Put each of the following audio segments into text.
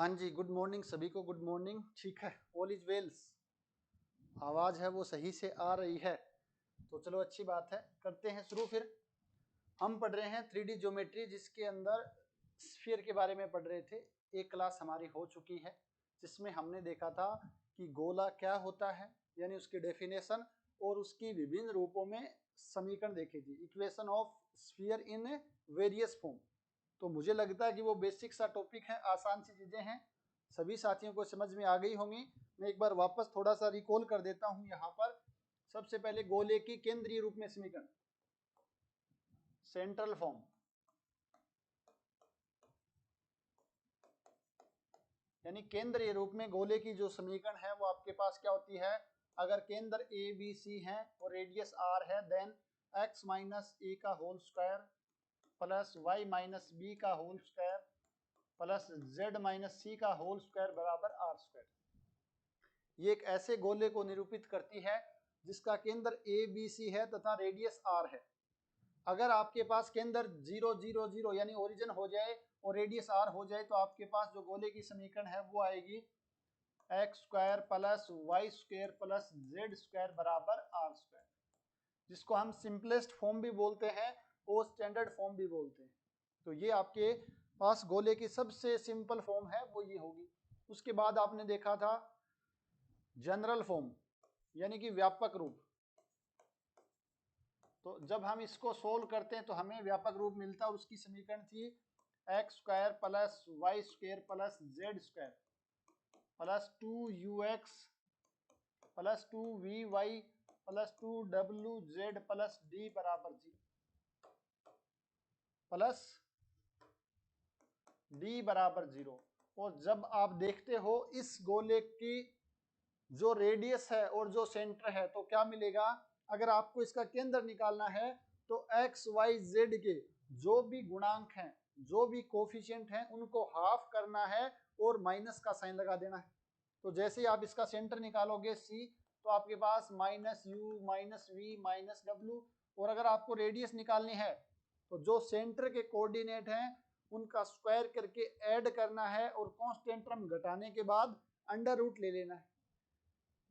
हाँ जी, good morning सभी को, गुड मॉर्निंग। ठीक है, ऑल इज वेल्स। आवाज़ है वो सही से आ रही है तो चलो अच्छी बात है, करते हैं शुरू। फिर हम पढ़ रहे हैं 3D ज्योमेट्री, जिसके अंदर स्फीयर के बारे में पढ़ रहे थे। एक क्लास हमारी हो चुकी है जिसमें हमने देखा था कि गोला क्या होता है, यानी उसकी डेफिनेशन और उसकी विभिन्न रूपों में समीकरण देखे थे, equation of sphere in various form. तो मुझे लगता है कि वो बेसिक सा टॉपिक है, आसान सी चीज़ें हैं, सभी साथियों को समझ में आ गई होंगी। मैं एक बार वापस थोड़ा सा रिकॉल कर देता हूँ। यहाँ पर सबसे पहले गोले की केंद्रीय रूप में समीकरण, सेंट्रल फॉर्म, यानी केंद्रीय रूप में गोले की जो समीकरण है वो आपके पास क्या होती है। अगर केंद्र ए बी सी है और रेडियस आर है, देन एक्स माइनस ए का whole square plus Y minus B का whole square plus Z minus C का होल स्क्वायर बराबर आर स्क्वायर। ये एक ऐसे गोले को निरूपित करती है जिसका केंद्र ए बी सी है तथा रेडियस आर है। अगर आपके पास केंद्र 0 0 0 यानी ओरिजिन हो जाए और रेडियस आर हो जाए तो आपके पास जो गोले की समीकरण है वो आएगी x square plus Y square plus Z square बराबर आर स्क्वायर, जिसको हम सिंपलेस्ट फॉर्म भी बोलते हैं और स्टैंडर्ड फॉर्म भी बोलते हैं। तो ये आपके पास गोले की सबसे सिंपल फॉर्म है, वो ये होगी। उसके बाद आपने देखा था जनरल फॉर्म, यानी कि व्यापक रूप। तो जब हम इसको सोल्व करते हैं तो हमें व्यापक रूप मिलता है, उसकी समीकरण थी x square plus Y square plus Z square plus 2ux plus 2vy plus 2wz plus d बराबर 0 प्लस डी बराबर 0। और जब आप देखते हो इस गोले की जो रेडियस है और जो सेंटर है तो क्या मिलेगा। अगर आपको इसका केंद्र निकालना है तो एक्स वाई जेड के जो भी गुणांक हैं, जो भी कोफिशिएंट हैं, उनको हाफ करना है और माइनस का साइन लगा देना है। तो जैसे ही आप इसका सेंटर निकालोगे सी, तो आपके पास minus U minus V minus W. और अगर आपको रेडियस निकालनी है तो जो सेंटर के कोऑर्डिनेट हैं उनका स्क्वायर करके ऐड करना है और कांस्टेंट टर्म घटाने के बाद अंडर रूट ले लेना है,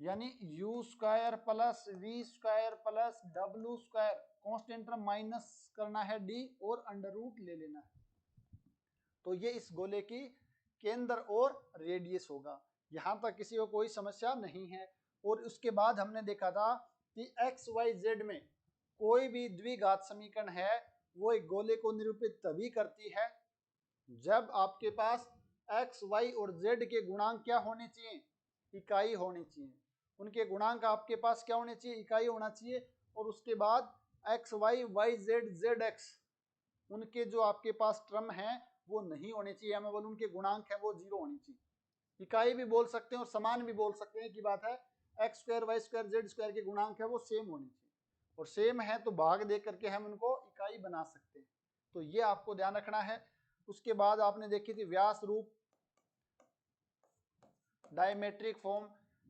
यानी u square plus we square plus W square, constant term minus करना है डी और अंडर रूट ले लेना है। तो ये इस गोले की केंद्र और रेडियस होगा। यहां तक किसी को कोई समस्या नहीं है। और उसके बाद हमने देखा था कि एक्स वाई जेड में कोई भी द्विघात समीकरण है वो एक गोले को निरूपित तभी करती है जब आपके पास एक्स वाई और जेड के गुणांक क्या होने चाहिए, इकाई होनी चाहिए। उनके गुणांक आपके पास क्या होने चाहिए, इकाई होना चाहिए। और उसके बाद x y y z z x, उनके जो आपके पास टर्म हैं वो नहीं होने चाहिए, हमें बोल उनके गुणांक है वो 0 होनी चाहिए। इकाई भी बोल सकते हैं और समान भी बोल सकते हैं, की बात है x square y square z square के गुणांक है वो सेम होने चाहिए, और सेम है तो भाग दे करके हम उनको इकाई बना सकते हैं। तो ये आपको ध्यान रखना है। उसके बाद आपने देखी थी व्यास रूप, डायमेट्रिक फॉर्म।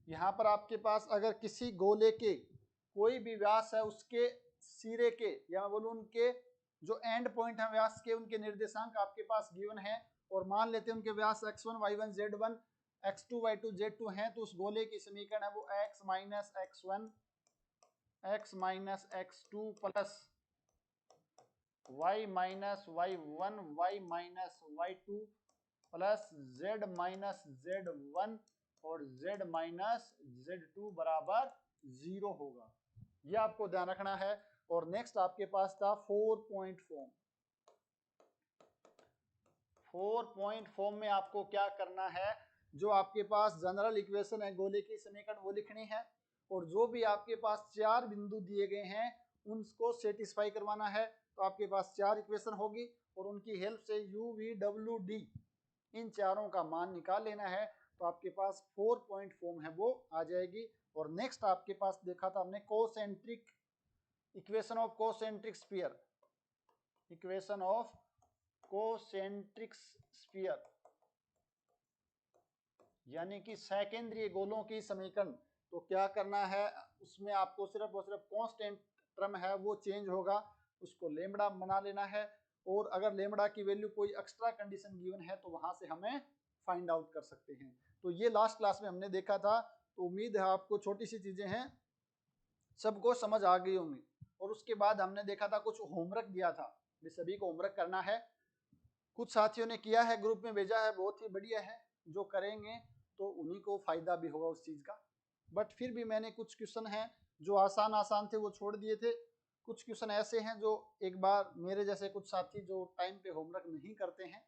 यहाँ पर आपके पास अगर किसी गोले के कोई भी व्यास है, उसके सिरे के या बोलूं उनके जो एंड पॉइंट है व्यास के, उनके निर्देशांक आपके पास गिवन है और मान लेते हैं उनके व्यास x1 y1 z1 x2 y2 z2 हैं, तो उस गोले की समीकरण है वो x minus x1 x minus x2 plus y minus y1 y minus y2 plus z minus z1 और z माइनस z2 बराबर 0 होगा। ये आपको ध्यान रखना है। और नेक्स्ट आपके पास था 4 पॉइंट फॉर्म। 4 पॉइंट फॉर्म में आपको क्या करना है, जो आपके पास जनरल इक्वेशन है गोले की समीकरण वो लिखनी है, और जो भी आपके पास 4 बिंदु दिए गए हैं उनको सेटिस्फाई करवाना है। तो आपके पास 4 इक्वेशन होगी और उनकी हेल्प से u v w d इन चारों का मान निकाल लेना है। तो आपके पास 4 पॉइंट फॉर्म है वो आ जाएगी। और नेक्स्ट आपके पास देखा था हमने concentric equation of concentric sphere, equation of concentric sphere, यानी कि सकेंद्रीय गोलों की समीकरण। तो क्या करना है, उसमें आपको सिर्फ और सिर्फ कांस्टेंट टर्म है वो चेंज होगा, उसको लेमड़ा बना लेना है। और अगर लेमड़ा की वैल्यू कोई एक्स्ट्रा कंडीशन गिवन है तो वहां से हमें फाइंड आउट कर सकते हैं। तो ये लास्ट क्लास में हमने देखा था, तो उम्मीद है आपको छोटी सी चीजें हैं सबको समझ आ गई होंगी। और उसके बाद हमने देखा था कुछ होमवर्क दिया था, भी सभी को होमवर्क करना है। कुछ साथियों ने किया है, ग्रुप में भेजा है, बहुत ही बढ़िया है। जो करेंगे तो उन्हीं को फायदा भी होगा उस चीज का। बट फिर भी मैंने कुछ क्वेश्चन हैं जो आसान आसान थे वो छोड़ दिए थे। कुछ क्वेश्चन ऐसे हैं जो एक बार मेरे जैसे कुछ साथी जो टाइम पे होमवर्क नहीं करते हैं,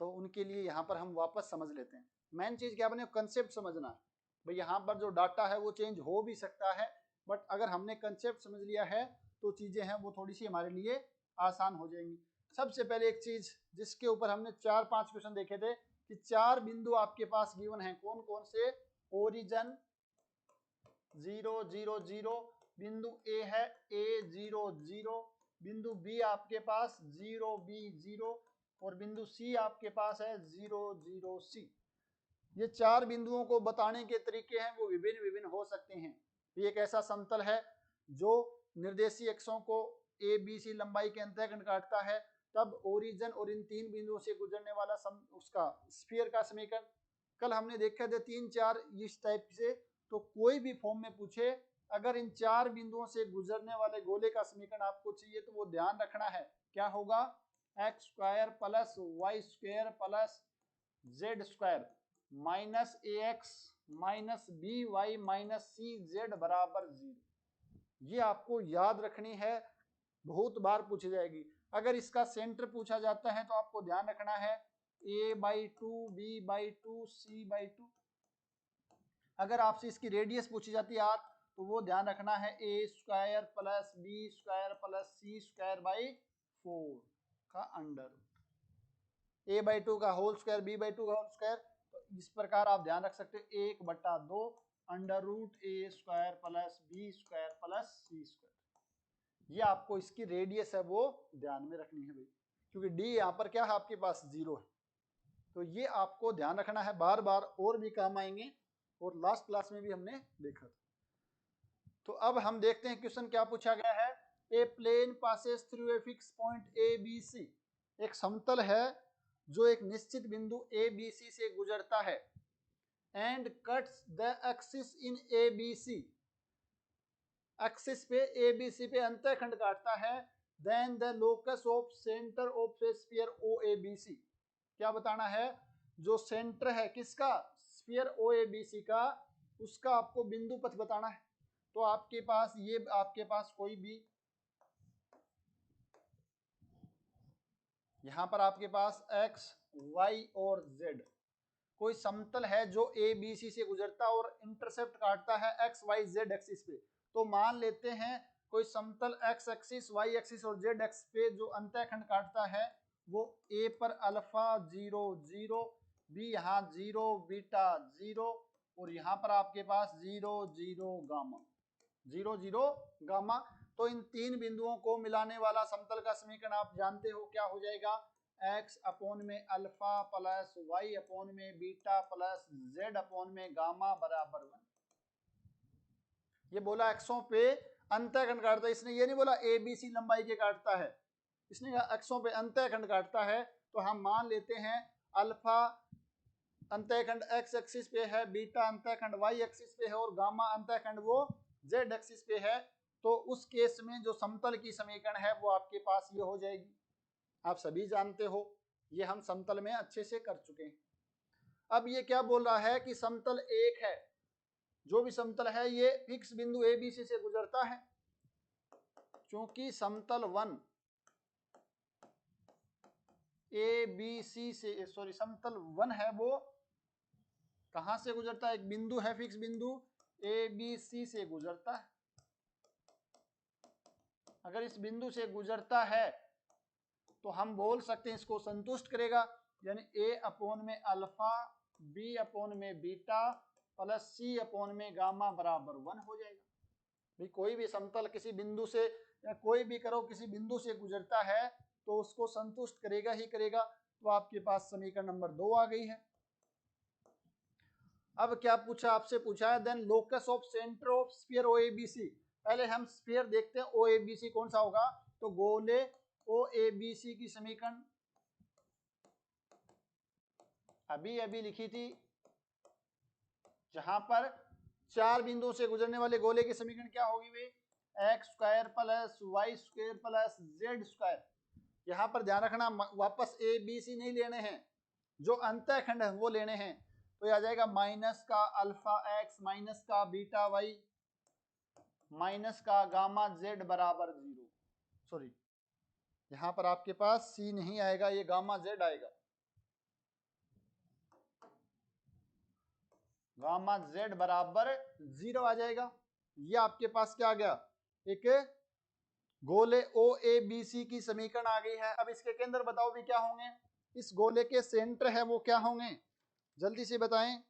तो उनके लिए यहाँ पर हम वापस समझ लेते हैं। मेन चीज क्या बने, कंसेप्ट समझना है भाई। यहाँ पर जो डाटा है वो चेंज हो भी सकता है, बट अगर हमने कंसेप्ट समझ लिया है तो चीजें हैं वो थोड़ी सी हमारे लिए आसान हो जाएंगी। सबसे पहले एक चीज जिसके ऊपर हमने 4-5 क्वेश्चन देखे थे कि 4 बिंदु आपके पास गिवन है, कौन कौन से, ओरिजन 0 0 0, बिंदु ए है A 0 0, बिंदु बी आपके पास 0 B 0 और बिंदु सी आपके पास है 0 0 C। ये 4 बिंदुओं को बताने के तरीके हैं वो विभिन्न विभिन्न हो सकते हैं। ये एक ऐसा समतल है जो निर्देशीय अक्षों को A B C लंबाई के अंतःखंड काटता है, तब ओरिजन और इन 3 बिंदुओं से गुजरने वाला उसका स्फीयर का समीकरण। कल हमने देखे थे 3-4 इस टाइप से। तो कोई भी फॉर्म में पूछे, अगर इन 4 बिंदुओं से गुजरने वाले गोले का समीकरण आपको चाहिए तो वो ध्यान रखना है क्या होगा, x square plus Y square plus Z square minus A X minus B Y minus C Z बराबर 0। ये आपको याद रखनी है, बहुत बार पूछी जाएगी। अगर इसका सेंटर पूछा जाता है तो आपको ध्यान रखना है a/2 b/2 c/2। अगर आपसे इसकी रेडियस पूछी जाती है आर, तो वो ध्यान रखना है A square plus B square plus C square by 4 का अंडर रूट, a/2 का होल स्क्वायर b/2 का होल स्क्वायर। तो इस प्रकार आप ध्यान रख सकते हो 1/2 under root A square plus B square plus C square. ये आपको इसकी रेडियस है वो ध्यान में रखनी है भाई, क्योंकि डी यहाँ पर क्या है आपके पास 0 है। तो ये आपको ध्यान रखना है, बार बार और भी काम आएंगे, और लास्ट क्लास में भी हमने देखा था। तो अब हम देखते हैं क्वेश्चन क्या पूछा गया है। A plane passes through a fix point A B C. एक समतल है जो एक निश्चित बिंदु ए बी सी से गुजरता है and cuts the axis in A B C. Axis पे ए बी सी पे अंतःखंड काटता है। Then the locus of centre of a sphere O A B C. क्या बताना है, जो सेंटर है किसका, स्फीयर ओ ए बी सी का, उसका आपको बिंदु पथ बताना है। तो आपके पास ये आपके पास कोई भी, यहां पर आपके पास x y और z कोई समतल है जो ए बी सी से गुजरता और इंटरसेप्ट काटता है एक्स वाई जेड एक्सिस पे। तो मान लेते हैं कोई समतल एक्स एक्सिस वाई एक्सिस और जेड एक्सिस पे जो अंतःखंड काटता है वो ए पर अल्फा 0 0, बी यहाँ 0 बीटा 0 और यहाँ पर आपके पास 0 0 गामा 0 0 गामा। तो इन 3 बिंदुओं को मिलाने वाला समतल का समीकरण आप जानते हो क्या हो जाएगा, x अपॉन में अल्फा प्लस वाई अपॉन में बीटा प्लस जेड अपॉन में गामा बराबर 1। ये बोला एक्सों पे अंतःखंड काटता है, इसने ये नहीं बोला ए बी सी लंबाई के काटता है, इसने एक्सों पे अंतःखंड काटता है। तो हम मान लेते हैं अल्फा अंतःखंड एक्स एक्सिस पे है, बीटा अंतःखंड वाई एक्सिस पे है और गामा अंतःखंड वो जेड एक्सिस पे है। तो उस केस में जो समतल की समीकरण है वो आपके पास ये हो जाएगी। आप सभी जानते हो, ये हम समतल में अच्छे से कर चुके हैं। अब ये क्या बोल रहा है कि समतल एक है, जो भी समतल है ये फिक्स बिंदु ए बी सी से गुजरता है। क्योंकि समतल 1 ए बी सी से, सॉरी समतल 1 है वो कहां से गुजरता है, एक बिंदु है फिक्स बिंदु ए बी सी से गुजरता है। अगर इस बिंदु से गुजरता है तो हम बोल सकते हैं इसको संतुष्ट करेगा, यानी ए अपॉन में अल्फा बी अपॉन में बीटा प्लस सी अपॉन में गामा बराबर 1 हो जाएगा। भी कोई भी समतल किसी बिंदु से या कोई भी करो किसी बिंदु से गुजरता है तो उसको संतुष्ट करेगा ही करेगा। तो आपके पास समीकरण नंबर 2 आ गई है। अब क्या पूछा, आपसे पूछा है then locus of centre of sphere O A B C. पहले हम स्फीयर देखते हैं ओ ए बी सी कौन सा होगा, तो गोले ओ ए बी सी की समीकरण अभी अभी लिखी थी, जहां पर 4 बिंदुओं से गुजरने वाले गोले की समीकरण क्या होगी वे, X square plus Y square plus Z square. यहाँ पर ध्यान रखना, वापस ए बी सी नहीं लेने हैं, जो अंतःखंड है वो लेने हैं। तो आ जाएगा माइनस का अल्फा एक्स माइनस का बीटा वाई माइनस का गामा जेड बराबर 0। सॉरी, यहाँ पर आपके पास सी नहीं आएगा, ये गामा जेड आएगा। गामा जेड बराबर 0 आ जाएगा। ये आपके पास क्या आ गया, एक गोले ओ ए बी सी की समीकरण आ गई है। अब इसके केंद्र बताओ भी क्या होंगे, इस गोले के सेंटर है वो क्या होंगे, जल्दी से बताएं।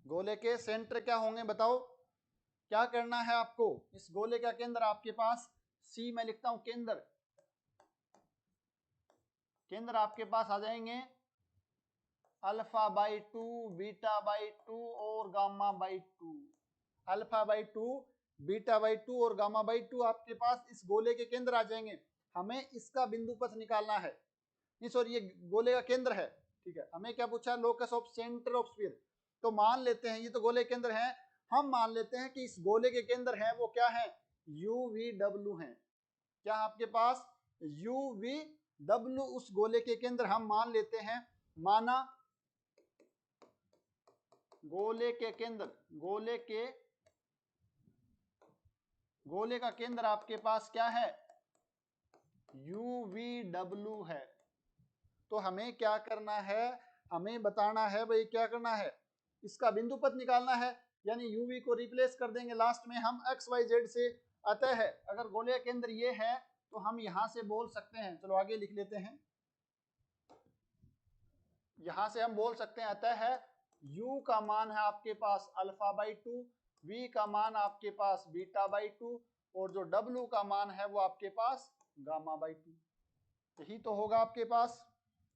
गोले के सेंटर क्या होंगे बताओ। क्या करना है आपको, इस गोले का केंद्र आपके पास सी में लिखता हूं, केंद्र केंद्र आपके पास आ जाएंगे अल्फा बाई 2 बीटा बाई 2 और gamma by 2। Alpha by 2 beta by 2 और गामा बाई 2 आपके पास इस गोले के केंद्र आ जाएंगे। हमें इसका बिंदु पथ निकालना है, नहीं सॉरी, ये गोले का केंद्र है, ठीक है। हमें क्या पूछा, locus of centre of sphere. तो मान लेते हैं ये तो गोले केंद्र है, हम मान लेते हैं कि इस गोले के केंद्र है वो क्या है, यू वी डब्ल्यू है। क्या आपके पास यू वी डब्ल्यू उस गोले के केंद्र हम मान लेते हैं। माना गोले के केंद्र, गोले का केंद्र आपके पास क्या है, यू वी डब्ल्यू है। तो हमें क्या करना है, हमें बताना है भाई क्या करना है, इसका बिंदु पथ निकालना है, यानी यू वी को रिप्लेस कर देंगे लास्ट में हम एक्स वाई जेड से। अतः है अगर गोले का केंद्र ये है तो हम यहां से बोल सकते हैं, चलो आगे लिख लेते हैं, यहां से हम बोल सकते हैं अतः है u का मान है आपके पास अल्फा बाई 2, v का मान आपके पास बीटा बाई 2 और जो w का मान है वो आपके पास गामा बाई 2। यही तो होगा आपके पास।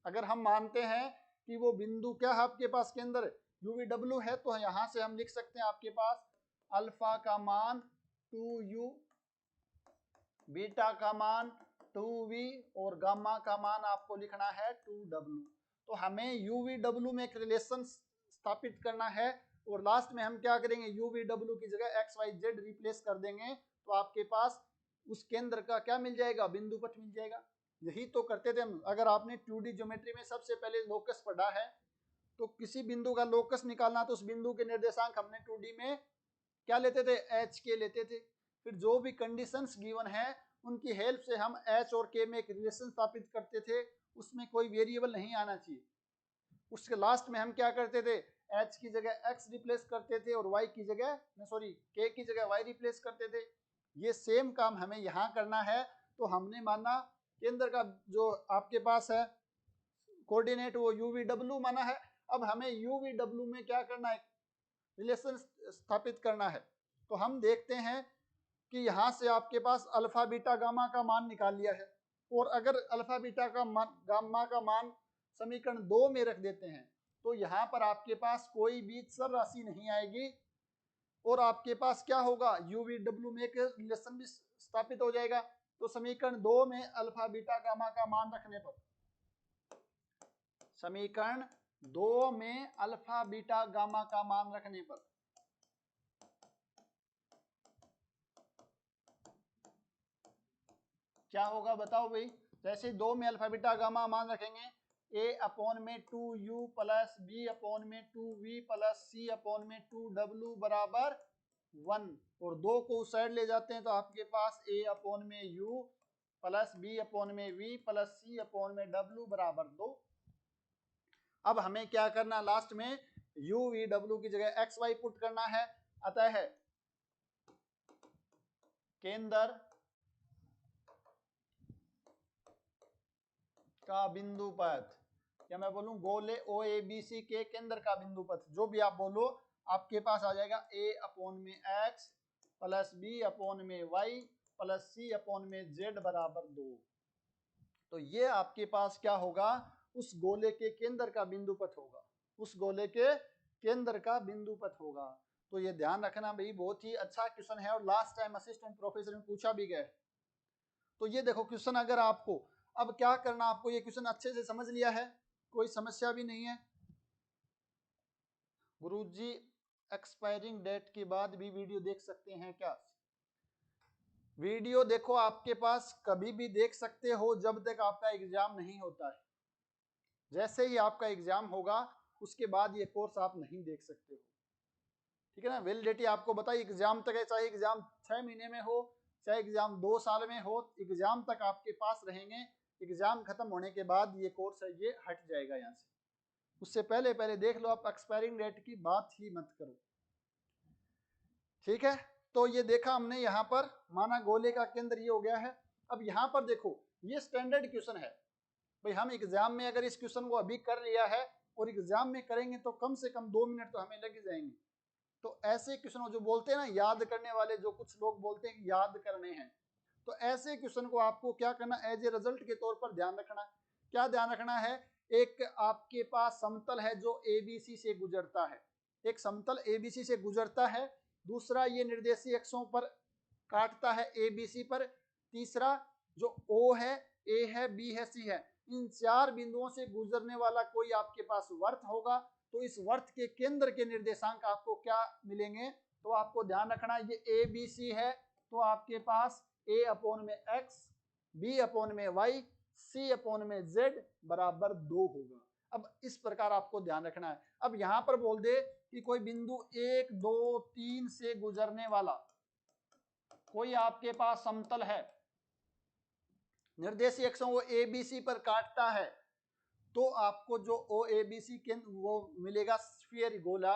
अगर हम मानते हैं कि वो बिंदु क्या है आपके पास के अंदर u v w है, तो यहां से हम लिख सकते हैं आपके पास अल्फा का मान 2u, बीटा का मान 2v और गामा का मान आपको लिखना है 2w। तो हमें यू वी डब्ल्यू में एक रिलेशन स्थापित करना है और लास्ट में हम क्या करेंगे, यू वी डब्ल्यू की जगह एक्स वाई जेड रिप्लेस कर देंगे, तो आपके पास उस केंद्र का क्या मिल जाएगा, बिंदु पथ मिल जाएगा। यही तो करते थे हम। अगर आपने 2D ज्योमेट्री में सबसे पहले लोकस पढ़ा है, तो किसी बिंदु का लोकस निकालना तो उस बिंदु के निर्देशांक हमने 2D में क्या लेते थे, एच के लेते थे। फिर जो भी कंडीशंस गिवन है उनकी हेल्प से हम एच और के में एक रिलेशन स्थापित करते थे, उसमें कोई वेरिएबल नहीं आना चाहिए। उसके लास्ट में हम क्या करते थे, एच की जगह एक्स रिप्लेस करते थे और वाई की जगह सॉरी के की जगह वाई रिप्लेस करते थे। ये सेम काम हमें यहाँ करना है। तो हमने माना केंद्र का जो आपके पास है कोऑर्डिनेट वो यू वी डब्ल्यू माना है। अब हमें यू वी डब्ल्यू में क्या करना है, रिलेशन स्थापित करना है। तो हम देखते हैं कि यहाँ से आपके पास अल्फा बीटा गामा का मान निकाल लिया है, और अगर अल्फा बीटा का मान गामा का मान समीकरण 2 में रख देते हैं, तो यहाँ पर आपके पास कोई भी चर राशि नहीं आएगी और आपके पास क्या होगा, यू वी डब्ल्यू में एक रिलेशन भी स्थापित हो जाएगा। तो समीकरण 2 में अल्फा बीटा गामा का मान रखने पर, समीकरण 2 में अल्फा बीटा गामा का मान रखने पर क्या होगा बताओ भाई। जैसे 2 में अल्फा बीटा गामा मान रखेंगे, a अपॉन में 2u प्लस b अपॉन में 2v प्लस c अपॉन में 2w बराबर 1, और 2 को उस साइड ले जाते हैं तो आपके पास a अपॉन में u प्लस b अपॉन में v प्लस c अपॉन में w बराबर 2। अब हमें क्या करना, लास्ट में u v w की जगह x y पुट करना है। अतः है केंद्र का बिंदु पथ, या मैं बोलूं गोले ओ ए बी सी के केंद्र का बिंदु पथ, जो भी आप बोलो, आपके पास आ जाएगा a अपॉन में x प्लस b अपॉन में y प्लस c अपॉन में z बराबर 2। तो ये आपके पास क्या होगा, उस गोले के केंद्र का बिंदु पथ होगा, उस गोले के केंद्र का बिंदुपथ होगा। तो ये ध्यान रखना भाई, बहुत ही अच्छा क्वेश्चन है और लास्ट टाइम असिस्टेंट प्रोफेसर में पूछा भी गया है। तो ये देखो क्वेश्चन, अगर आपको अब क्या करना, आपको ये क्वेश्चन अच्छे से समझ लिया है, कोई समस्या भी नहीं है। गुरुजी एक्सपायरिंग डेट के बाद भी वीडियो देख सकते हैं क्या? वीडियो देखो आपके पास कभी भी देख सकते हो जब तक आपका एग्जाम नहीं होता है। जैसे ही आपका एग्जाम होगा उसके बाद ये कोर्स आप नहीं देख सकते हो, ठीक है ना। वैलिडिटी आपको बताइए एग्जाम तक है, चाहे एग्जाम 6 महीने में हो, चाहे एग्जाम 2 साल में हो, एग्जाम तक आपके पास रहेंगे। एग्जाम खत्म होने के बाद ये कोर्स है ये हट जाएगा यहाँ से, उससे पहले पहले देख लो। आप एक्सपायरिंग डेट की बात ही मत करो, ठीक है। तो ये देखा हमने यहाँ पर, माना गोले का केंद्र ये हो गया है। अब यहाँ पर देखो ये स्टैंडर्ड क्वेश्चन है भाई, हम एग्जाम में अगर इस क्वेश्चन को अभी कर लिया है और एग्जाम में करेंगे तो कम से कम 2 मिनट तो हमें लग जाएंगे। तो ऐसे क्वेश्चन जो बोलते हैं ना याद करने वाले, जो कुछ लोग बोलते हैं याद करने हैं, तो ऐसे क्वेश्चन को आपको क्या करना, एज ए रिजल्ट के तौर पर ध्यान रखना। क्या ध्यान रखना है? एक आपके पास समतल है जो एबीसी से गुजरता है, एक समतल एबीसी से गुजरता है। दूसरा ये निर्देशीय अक्षों पर काटता है एबीसी पर। तीसरा जो ओ है, ए है, बी है, सी है, इन 4 बिंदुओं से गुजरने वाला कोई आपके पास वर्त होगा। तो इस वर्त के केंद्र के निर्देशांक आपको क्या मिलेंगे? तो आपको ध्यान रखना ये ए बी सी है, तो आपके पास ए अपॉन में एक्स, बी अपॉन में वाई, सी अपॉन में जेड बराबर 2 होगा। अब इस प्रकार आपको ध्यान रखना है। अब यहां पर बोल दे कि कोई बिंदु 1 2 3 से गुजरने वाला कोई आपके पास समतल है, निर्देशीय अक्षों वो ए बी सी पर काटता है, तो आपको जो ओ ए बी सी केंद्र वो मिलेगा स्फीयर गोला।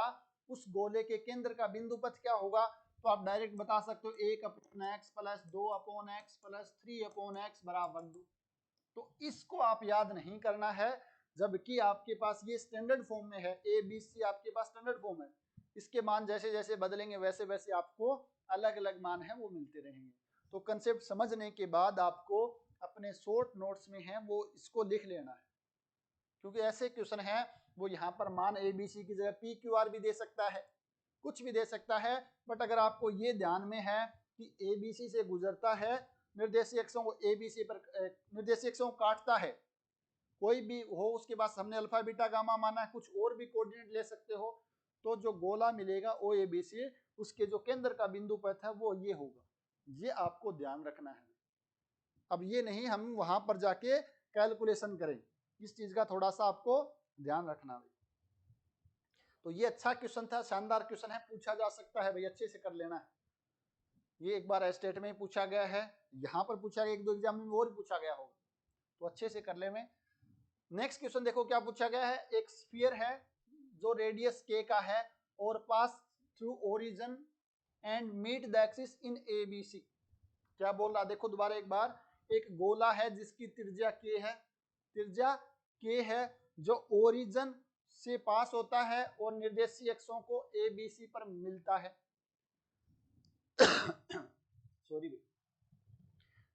उस गोले के केंद्र का बिंदुपथ क्या होगा? तो आप डायरेक्ट बता सकते हो 1 upon x plus 2 upon x plus 3 upon x बराबर 2। तो इसको आप याद नहीं करना है, जबकि आपके पास ये स्टैंडर्ड फॉर्म में है, ए बी सी आपके पास स्टैंडर्ड फॉर्म है। इसके मान जैसे जैसे बदलेंगे वैसे वैसे आपको अलग अलग मान है वो मिलते रहेंगे। तो कंसेप्ट समझने के बाद आपको अपने शॉर्ट नोट्स में है वो इसको लिख लेना है, क्योंकि ऐसे क्वेश्चन है वो यहाँ पर मान ए बी सी की जगह पी क्यू आर भी दे सकता है, कुछ भी दे सकता है। बट अगर आपको ये ध्यान में है कि ए बी सी से गुजरता है, निर्देशीय अक्षों को ए बी सी पर निर्देशीय अक्षों को काटता है, कोई भी हो उसके पास हमने अल्फा बीटा गामा माना है, कुछ और भी कोऑर्डिनेट ले सकते हो। तो जो गोला मिलेगा ओ ए बी सी, उसके जो केंद्र का बिंदुपथ है वो ये होगा। ये आपको ध्यान रखना है। अब ये नहीं हम वहां पर जाके कैलकुलेशन करें, इस चीज का थोड़ा सा आपको ध्यान रखना भाई। तो ये अच्छा क्वेश्चन था, शानदार क्वेश्चन है, पूछा जा सकता है भाई, अच्छे से कर लेना है। ये एक बार स्टेट में ही पूछा गया है, यहाँ पर पूछा गया, 1-2 एग्जाम में और पूछा गया होगा, तो अच्छे से कर ले में। नेक्स्ट क्वेश्चन देखो क्या पूछा गया है। एक स्फीयर है जो रेडियस के का है और pass through origin and meet the axis in A B C. क्या बोल रहा, देखो दोबारा एक बार, एक गोला है जिसकी त्रिज्या के है, त्रिज्या के है, जो ओरिजिन से पास होता है और निर्देशीय अक्षों को ए बी सी पर मिलता है। Sorry.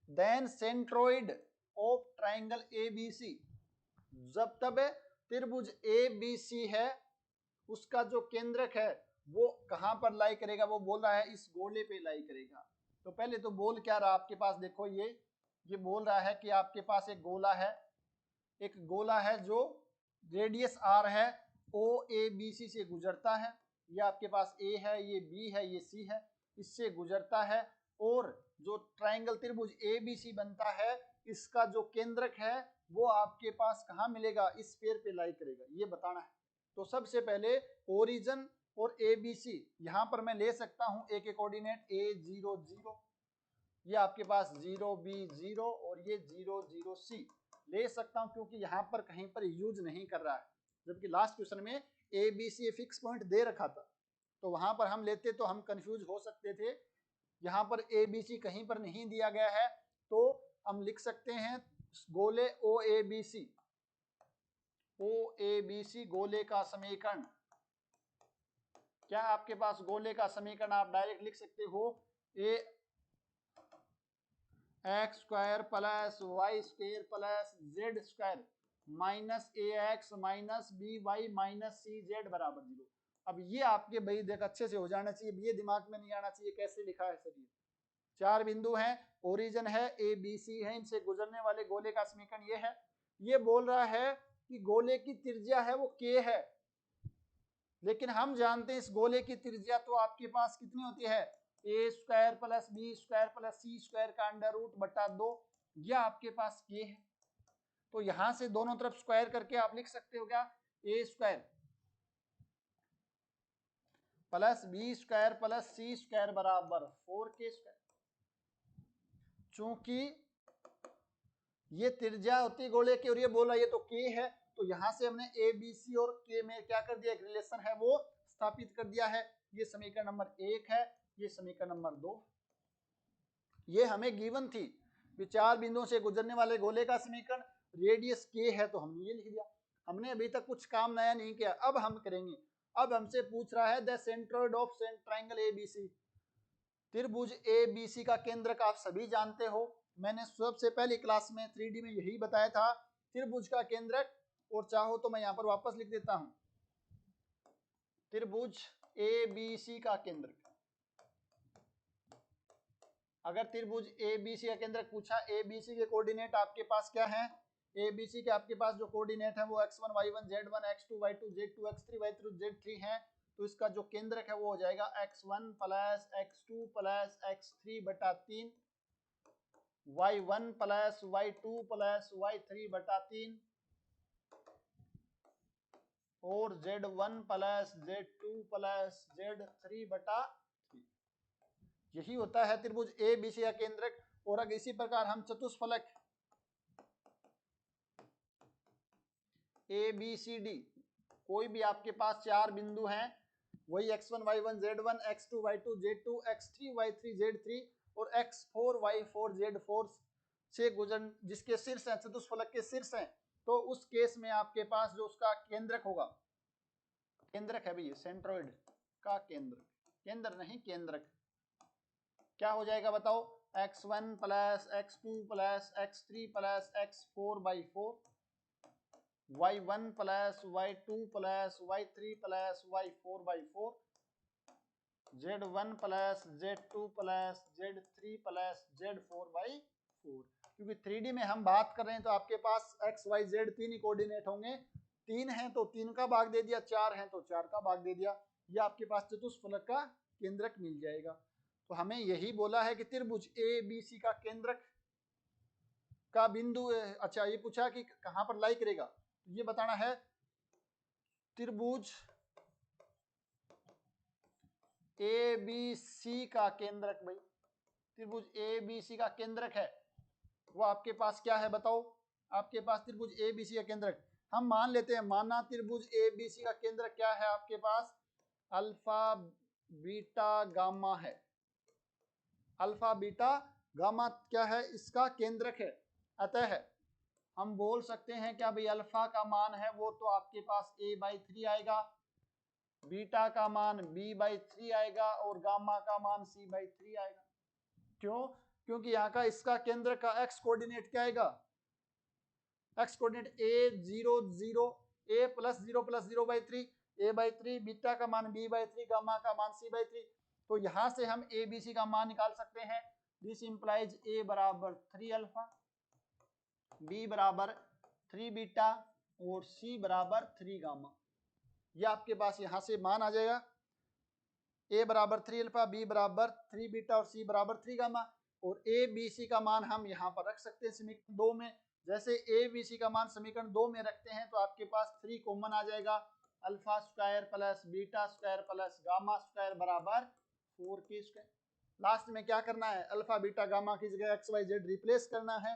Then centroid of triangle A B C, जब तब त्रिभुज ए बी सी है, उसका जो केंद्रक है वो कहां पर लाई करेगा? वो बोल रहा है इस गोले पे लाई करेगा। तो पहले तो बोल क्या रहा आपके पास, देखो ये बोल रहा है कि आपके पास एक गोला है, एक गोला है जो रेडियस आर है, ओ ए बी सी से गुजरता है। ये आपके पास ए है, ये बी है, ये सी है, इससे गुजरता है। और जो ट्राइंगल त्रिभुज ए बी सी बनता है, इसका जो केंद्रक है वो आपके पास कहाँ मिलेगा? इस स्फीयर पे लाई करेगा, ये बताना है। तो सबसे पहले ओरिजिन और ए बी सी, यहाँ पर मैं ले सकता हूँ एक एक कोऑर्डिनेट ए 0 0, ये आपके पास 0 B 0 और ये 0 0 C ले सकता हूं, क्योंकि यहाँ पर कहीं पर यूज नहीं कर रहा है, जबकि लास्ट क्वेश्चन में A B C fix point दे रखा था, तो वहां पर हम लेते तो हम कंफ्यूज हो सकते थे। यहाँ पर ए बी सी कहीं पर नहीं दिया गया है, तो हम लिख सकते हैं गोले ओ A B C, O A B सी गोले का समीकरण। क्या आपके पास गोले का समीकरण आप डायरेक्ट लिख सकते हो, A X square plus Y square plus Z square minus A X minus B Y minus C Z बराबर 0। अब ये आपके भाई देख अच्छे से हो जाना चाहिए, ये दिमाग में नहीं आना चाहिए कैसे लिखा है सर। ये 4 बिंदु हैं, ओरिजिन है, ए बी सी है, इनसे गुजरने वाले गोले का समीकरण ये है। ये बोल रहा है कि गोले की त्रिज्या है वो k है, लेकिन हम जानते हैं इस गोले की त्रिज्या तो आपके पास कितनी होती है, A square plus B square plus C square का अंडर रूट बटा 2, यह आपके पास k है। तो यहां से दोनों तरफ स्क्वायर करके आप लिख सकते हो क्या, A square plus B square plus C square बराबर 4k स्क्वायर। चूंकि ये त्रिज्या होती है गोले की और ये बोला ये तो k है, तो यहां से हमने ए बी सी और k में क्या कर दिया, एक रिलेशन है वो स्थापित कर दिया है। ये समीकरण नंबर 1 है, ये समीकरण नंबर 2। ये हमें गिवन थी, 4 बिंदुओं से गुजरने वाले गोले का समीकरण, रेडियस k है तो हमने ये लिख दिया। हमने अभी तक कुछ काम नया नहीं किया, अब हम करेंगे। अब हमसे पूछ रहा है the centroid of triangle ABC. त्रिभुज एबीसी का केंद्रक आप सभी जानते हो, मैंने सबसे पहली क्लास में 3D में यही बताया था, त्रिभुज का केंद्रक। और चाहो तो मैं यहां पर वापस लिख देता हूं, त्रिभुज एबीसी का केंद्रक। अगर त्रिभुज एबीसी का केंद्रक पूछा, एबीसी के कोऑर्डिनेट आपके पास क्या है, एबीसी के आपके पास जो कोऑर्डिनेट है वो x1 y1 z1 x2 y2 z2 x3 y3 z3 है। तो इसका जो केंद्रक है वो हो जाएगा x1 plus x2 plus x3 बटा 3, y1 plus y2 plus y3 बटा 3 और z1 plus z2 plus z3 बटा 3। यही होता है त्रिभुज ए बी सी का केंद्रक। और अगर इसी प्रकार हम चतुष्फलक ए बी सी डी, कोई भी आपके पास 4 बिंदु हैं, वही x1 y1 z1 x2 y2 z2 x3 y3 z3 और x4 y4 z4 से गुजर, जिसके शीर्ष हैं, चतुष्फलक के शीर्ष हैं, तो उस केस में आपके पास जो उसका केंद्रक होगा, केंद्रक है भैया सेंट्रोइड का केंद्र, केंद्र नहीं केंद्रक, क्या हो जाएगा बताओ, x1 plus x2 plus x3 plus x4 by 4, y1 plus y2 plus y3 plus y4 by 4, z1 plus z2 plus z3 plus z4 by 4। क्योंकि 3D में हम बात कर रहे हैं तो आपके पास x y z 3 ही कोऑर्डिनेट होंगे, 3 हैं तो 3 का भाग दे दिया, 4 हैं तो 4 का भाग दे दिया, ये आपके पास चतुष्फलक का केंद्रक मिल जाएगा। तो हमें यही बोला है कि त्रिभुज ए बी सी का केंद्रक का बिंदु, अच्छा ये पूछा कि कहां पर लाई करेगा, ये बताना है। त्रिभुज ए बी सी का केंद्रक, भाई त्रिभुज ए बी सी का केंद्रक है वो आपके पास क्या है बताओ, आपके पास त्रिभुज ए बी सी का केंद्रक हम मान लेते हैं, माना त्रिभुज ए बी सी का केंद्रक क्या है आपके पास, अल्फा बीटा गामा है। अल्फा बीटा गामा क्या है, इसका केंद्रक है। अतः हम बोल सकते हैं क्या भाई, अल्फा का मान है वो तो आपके पास a/3 आएगा, बीटा का मान b/3 आएगा और गामा का मान c/3 आएगा। क्यों, क्योंकि यहाँ का इसका केंद्र का x कोऑर्डिनेट क्या आएगा, x coordinate a0 0 a plus 0/3 a/3, beta का मान b/3, गामा का मान c/3। तो यहां से हम ए बी सी का मान निकाल सकते हैं। दिस इंप्लाइज a बराबर 3 अल्फा, b बराबर 3 बीटा और c बराबर 3 गामा। यह आपके पास यहां से मान आ जाएगा, a बराबर 3 अल्फा, b बराबर 3 बीटा और c बराबर 3 गामा। और a b c का मान हम यहाँ पर रख सकते हैं समीकरण 2 में। जैसे a b c का मान समीकरण 2 में रखते हैं तो आपके पास 3 कॉमन आ जाएगा, alpha square plus beta square plus gamma square बराबर 4k स्क्वायर। लास्ट में क्या करना है, अल्फा बीटा गामा की जगह एक्स वाई जेड रिप्लेस करना है,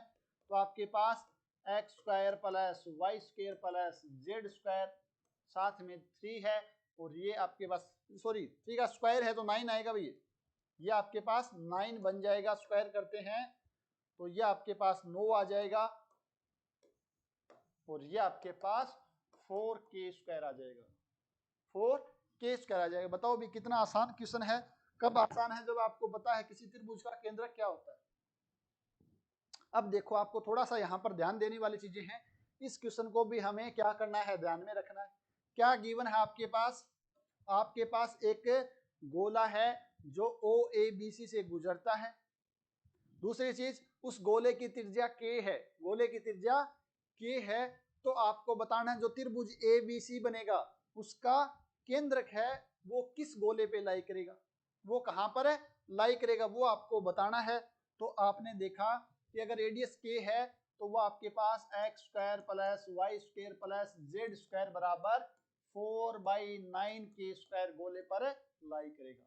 तो आपके पास X square plus Y square plus Z square, साथ में 3 है और ये आपके पास, सॉरी 3 का स्क्वायर है तो 9 आएगा भैया, ये आपके पास 9 बन जाएगा। स्क्वायर करते हैं तो ये आपके पास 9 आ जाएगा और ये आपके पास 4k स्क्वायर आ जाएगा, 4k स्क्वायर आ जाएगा। बताओ भी कितना आसान क्वेश्चन है। कब आसान है, जब आपको पता है किसी त्रिभुज का केंद्र क्या होता है। अब देखो आपको थोड़ा सा यहाँ पर ध्यान देने वाली चीजें हैं, इस क्वेश्चन को भी हमें क्या करना है, ध्यान में रखना है। क्या गिवन है आपके पास, आपके पास एक गोला है जो ओ ए बी सी से गुजरता है। दूसरी चीज, उस गोले की त्रिज्या के है, गोले की त्रिज्या के है, तो आपको बताना है जो त्रिभुज ए बी सी बनेगा उसका केंद्रक है वो किस गोले पे लाई करेगा, वो कहां पर है लाई करेगा, वो आपको बताना है। तो आपने देखा कि अगर रेडियस के है तो वो आपके पास X square plus Y square plus Z square बराबर 4/9 के स्क्वायर गोले पर लाई करेगा।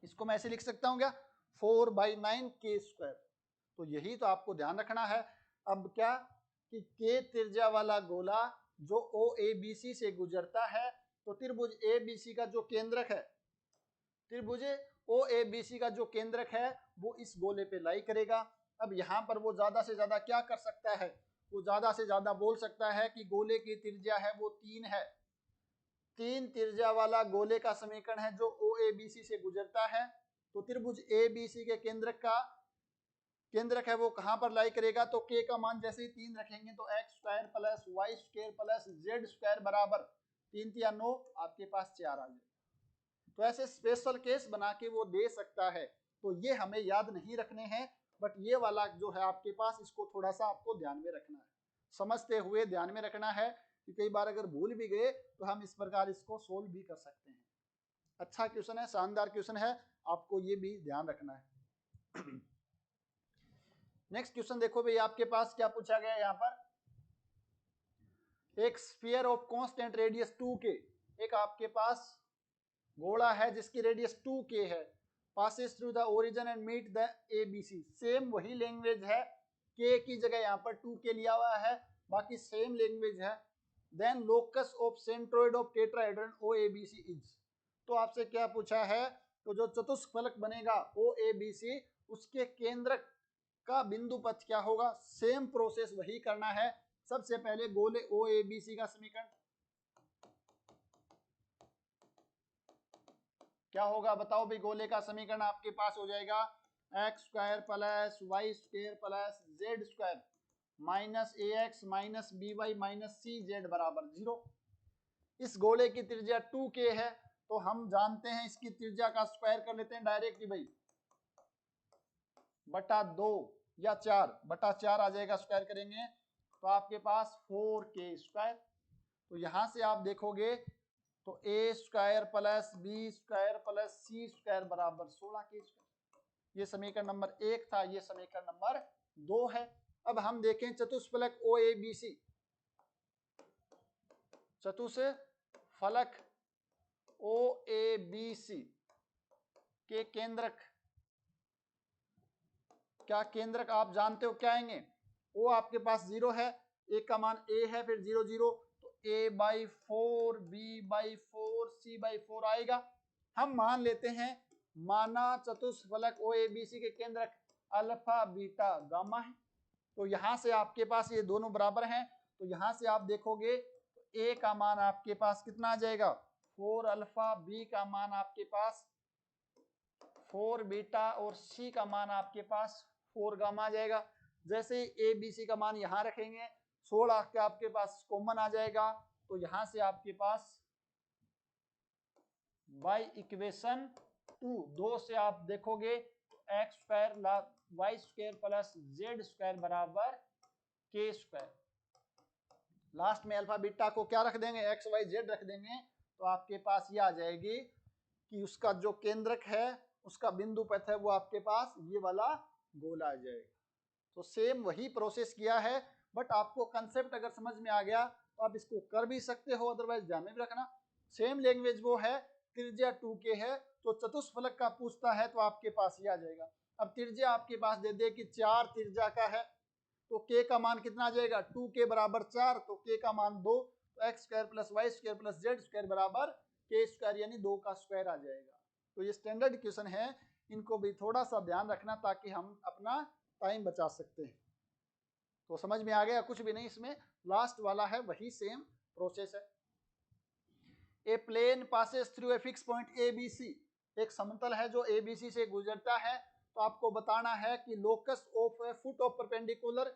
इसको मैं ऐसे लिख सकता हूं क्या, 4/9 के स्क्वायर। तो यही तो आपको ध्यान रखना है। अब क्या कि के त्रिज्या वाला गोला जो ओ ए बी सी से गुजरता है, तो त्रिभुज ए बी सी का जो केंद्रक है, त्रिभुज ओ ए बी सी का जो केंद्रक है वो इस गोले पे लाई करेगा। अब यहाँ पर वो ज्यादा से ज्यादा क्या कर सकता है, वो ज्यादा से ज्यादा बोल सकता है कि गोले की त्रिज्या है वो 3 है, 3 त्रिज्या वाला गोले का समीकरण है जो ओ ए बी सी से गुजरता है। तो त्रिभुज ए बी सी के केंद्रक है वो कहां पर लाई करेगा, तो के का मान जैसे ही 3 रखेंगे तो x square plus Y square plus Z square बराबर 3 या 9 आपके पास 4 आ जाए। तो ऐसे स्पेशल केस बना के वो दे सकता है। तो ये हमें याद नहीं रखने हैं, बट ये वाला जो है आपके पास इसको थोड़ा सा आपको ध्यान में रखना है, समझते हुए ध्यान में रखना है कि कई बार अगर भूल भी गए तो हम इस प्रकार इसको सोल्व भी कर सकते हैं। अच्छा क्वेश्चन है, शानदार क्वेश्चन है, आपको ये भी ध्यान रखना है। नेक्स्ट क्वेश्चन देखो भाई, आपके पास क्या पूछा गया है यहाँ पर, एक sphere of constant radius 2k, एक आपके पास गोला है जिसकी रेडियस 2k है, passes through the origin and meet the ABC. Same वही लैंग्वेज है, k की जगह यहाँ पर 2k लिया हुआ है, बाकी सेम लैंग्वेज है। Then locus of centroid of tetrahedron OABC is. तो आपसे क्या पूछा है, तो जो चतुष्फलक बनेगा ओएबीसी उसके केंद्रक का बिंदु पथ क्या होगा। सेम प्रोसेस वही करना है। सबसे पहले गोले ओएबीसी का समीकरण क्या होगा बताओ भाई, गोले का समीकरण आपके पास हो जाएगा X square plus Y square plus Z square minus A X minus B Y minus C Z बराबर 0। इस गोले की त्रिज्या 2k है, तो हम जानते हैं इसकी त्रिज्या का स्क्वायर कर लेते हैं डायरेक्ट ही भाई, बटा 2 या 4/4 आ जाएगा, स्क्वायर करेंगे तो आपके पास 4k स्क्वायर। तो यहां से आप देखोगे तो A square plus B square plus C square बराबर 16k स्क्वायर। ये समीकरण नंबर 1 था, ये समीकरण नंबर 2 है। अब हम देखें चतुष्फलक ओ A B C, चतुष्फलक O A B सी के केंद्रक, क्या केंद्रक आप जानते हो क्या आएंगे, ओ आपके पास 0 है, ए का मान ए है, फिर 0 0, तो a/4 b/4 c/4 आएगा। हम मान लेते हैं, माना चतुष्फलक ओ ए बी सी के केंद्रक अल्फा बीटा गामा है, तो यहां से आपके पास ये दोनों बराबर हैं, तो यहां से आप देखोगे तो ए का मान आपके पास कितना आ जाएगा 4 अल्फा, बी का मान आपके पास 4 बीटा और सी का मान आपके पास 4 गामा आ जाएगा। जैसे ए बी सी का मान यहां रखेंगे 16 के आपके पास कॉमन आ जाएगा, तो यहां से आपके पास बाई इक्वेशन 2 से आप देखोगे तो x square y square plus Z square बराबर के स्क्वायर। लास्ट में अल्फा बीटा को क्या रख देंगे, एक्स वाई जेड रख देंगे, तो आपके पास ये आ जाएगी कि उसका जो केंद्रक है उसका बिंदु पथ है वो आपके पास ये वाला गोला आ जाएगा। तो सेम वही प्रोसेस किया है, बट आपको कंसेप्ट अगर समझ में आ गया तो आप इसको कर भी सकते हो, अदरवाइज ध्यान में भी रखना सेम लैंग्वेज वो है, त्रिज्या 2k है, तो चतुष्फलक का पूछता है तो आपके पास ये आ जाएगा। अब त्रिज्या आपके पास दे दे कि 4 त्रिज्या का है, तो k का मान कितना आ जाएगा 2k बराबर 4, तो k का मान 2, तो x square plus Y square plus Z square बराबर k स्क्वायर यानी 2 का स्क्वायर आ जाएगा। तो ये स्टैंडर्ड क्वेश्चन है, इनको भी थोड़ा सा ध्यान रखना ताकि हम अपना टाइम बचा सकते हैं। तो समझ में आ गया, कुछ भी नहीं इसमें, लास्ट वाला है वही सेम प्रोसेस है। A plane passes through a fix point A B C, एक समतल है जो ए बी सी से गुजरता है, तो आपको बताना है कि locus of a foot of perpendicular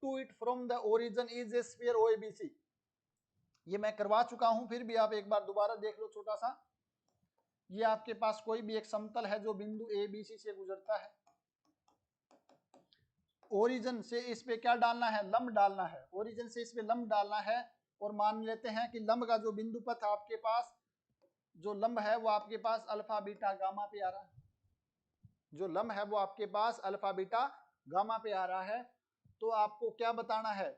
to it from the origin is a sphere O A B C. ये मैं करवा चुका हूं, फिर भी आप एक बार दोबारा देख लो छोटा सा। ये आपके पास कोई भी एक समतल है जो बिंदु ए बी सी से गुजरता है, ओरिजिन से इस पे क्या डालना है, लंब डालना है, ओरिजिन से इस पे लंब डालना है। और मान लेते हैं कि लंब का जो बिंदु पथ आपके पास जो लंब है वो आपके पास अल्फा बीटा गामा पे आ रहा है, जो लंब है वो आपके पास अल्फा बीटा गामा पे आ रहा है। तो आपको क्या बताना है,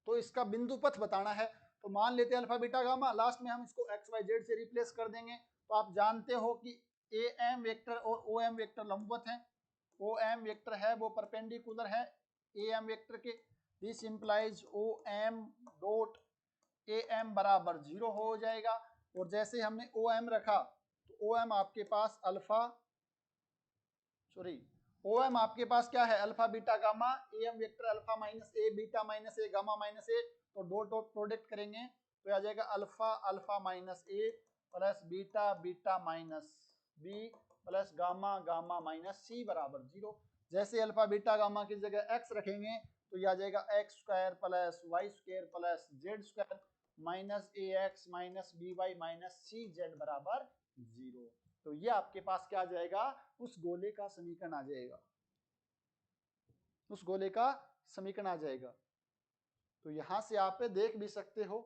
तो इसका बिंदु पथ बताना है। तो मान लेते हैं अल्फा बीटा गामा, लास्ट में हम इसको एक्स वाई जेड से रिप्लेस कर देंगे। तो आप जानते हो कि ए एम वेक्टर और ओ एम वेक्टर लंबवत है, ओ एम वेक्टर है वो परपेंडिकुलर है ए एम वेक्टर के। This implies O M dot A M बराबर 0 हो जाएगा। और जैसे हमने ओ एम रखा तो ओ एम आपके पास ओ एम आपके पास क्या है, alpha beta gamma, A M vector alpha minus A beta minus A gamma minus A. तो डॉट डॉट प्रोडक्ट करेंगे तो आ जाएगा alpha alpha minus A plus beta beta minus B plus gamma gamma minus C बराबर 0। जैसे alpha beta gamma की जगह x रखेंगे तो यह आ जाएगा X square plus Y square plus Z square minus A X minus B Y minus C Z बराबर 0। तो ये आपके पास क्या आ जाएगा, उस गोले का समीकरण आ जाएगा, उस गोले का समीकरण आ जाएगा। तो यहां से आप देख भी सकते हो,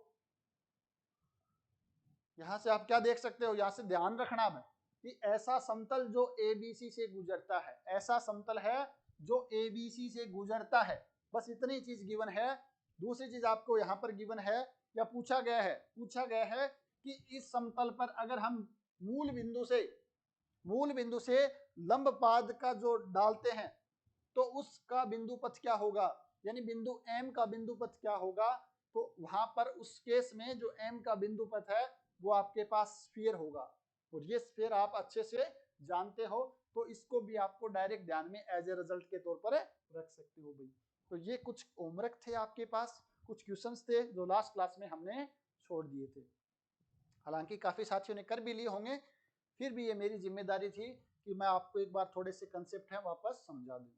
यहां से आप क्या देख सकते हो, यहां से ध्यान रखना है कि ऐसा समतल जो एबीसी से गुजरता है, ऐसा समतल है जो एबीसी से गुजरता है, बस इतनी चीज गिवन है। दूसरी चीज आपको यहां पर गिवन है या पूछा गया है कि इस समतल पर अगर हम मूल बिंदु से लंब पाद का जो डालते हैं तो उसका बिंदु पथ क्या होगा, यानी बिंदु एम का बिंदु पथ क्या होगा। तो वहां पर उस केस में जो एम का बिंदु पथ है वो आपके पास स्फीयर होगा, और ये स्फीयर आप अच्छे से जानते हो, तो इसको भी आपको डायरेक्ट ध्यान में एज ए रिजल्ट के तौर पर रख सकते हो भाई। तो ये कुछ होमवर्क थे आपके पास, कुछ क्वेश्चंस थे जो लास्ट क्लास में हमने छोड़ दिए थे, हालांकि काफी साथियों ने कर भी लिए होंगे, फिर भी ये मेरी जिम्मेदारी थी कि मैं आपको एक बार थोड़े से कंसेप्ट हैं वापस समझा दूं।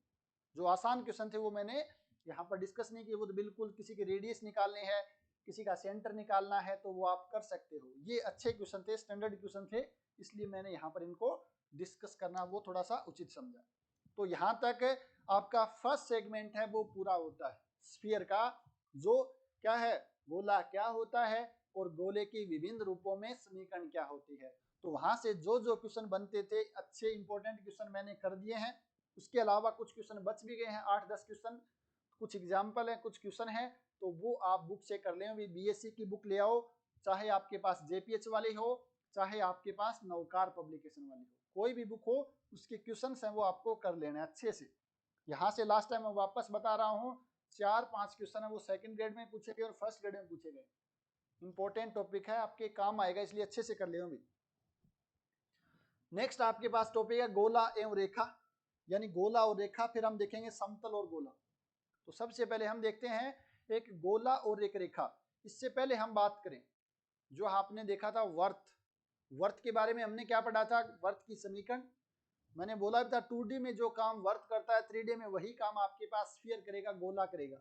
जो आसान क्वेश्चन थे वो मैंने यहाँ पर डिस्कस नहीं किए, वो तो बिल्कुल किसी के रेडियस निकालने हैं, किसी का सेंटर निकालना है तो वो आप कर सकते हो। ये अच्छे क्वेश्चन थे, स्टैंडर्ड क्वेश्चन थे, इसलिए मैंने यहाँ पर इनको डिस्कस करना वो थोड़ा सा उचित समझा। तो यहाँ तक आपका फर्स्ट सेगमेंट है वो पूरा होता है, स्फीयर का जो क्या है, गोला क्या होता है और गोले की विभिन्न रूपों में समीकरण क्या होती है। तो वहां से जो जो क्वेश्चन बनते थे अच्छे इंपॉर्टेंट क्वेश्चन मैंने कर दिए हैं, उसके अलावा कुछ क्वेश्चन बच भी गए हैं, 8-10 क्वेश्चन, कुछ एग्जाम्पल है, कुछ क्वेश्चन है, तो वो आप बुक से कर लें। बीएससी की बुक ले आओ, चाहे आपके पास जेपीएच वाली हो, चाहे आपके पास नवकार पब्लिकेशन वाली हो, कोई भी बुक हो उसके क्वेश्चन हैं वो आपको कर लेना है अच्छे से। यहाँ से लास्ट टाइम मैं वापस बता रहा हूँ, 4-5 क्वेश्चन है वो सेकंड ग्रेड में पूछे गए और फर्स्ट ग्रेड में पूछे गए, इंपॉर्टेंट टॉपिक है, आपके काम आएगा, इसलिए अच्छे से कर ले भी। नेक्स्ट आपके पास टॉपिक है गोला एवं रेखा, यानी गोला और रेखा, फिर हम देखेंगे समतल और गोला। तो सबसे पहले हम देखते हैं एक गोला और एक रेखा। इससे पहले हम बात करें जो आपने देखा था वर्त के बारे में हमने क्या पढ़ा था, वर्त की समीकरण मैंने बोला था 2D में जो काम वर्त करता है 3D में वही काम आपके पास स्फीयर करेगा, गोला करेगा।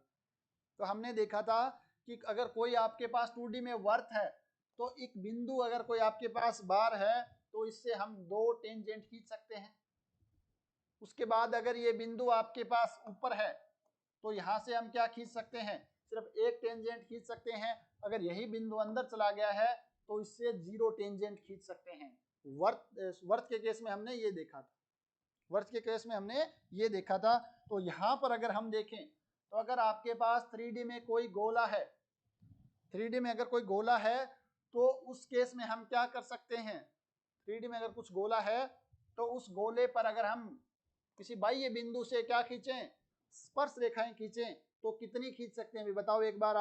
तो हमने देखा था कि अगर कोई आपके पास 2D में वर्त है तो एक बिंदु अगर कोई आपके पास बार है तो इससे हम 2 टेंजेंट खींच सकते हैं। उसके बाद अगर ये बिंदु आपके पास ऊपर है तो यहां से हम क्या खींच सकते हैं, सिर्फ एक टेंजेंट खींच सकते हैं। अगर यही बिंदु अंदर चला गया है तो इससे 0 टेंजेंट खींच सकते हैं। वर्त के केस में हमने ये देखा था, वर्त के केस में हमने ये देखा था। तो यहां पर अगर हम देखें तो अगर आपके पास 3D में कोई गोला है, 3D में अगर कोई गोला है तो उस केस में हम क्या कर सकते हैं, 3D में अगर कुछ गोला है तो उस गोले पर अगर हम किसी बाह्य बिंदु से क्या खींचें, स्पर्श रेखाएं खींचें, तो कितनी खींच सकते हैं बताओ एक बार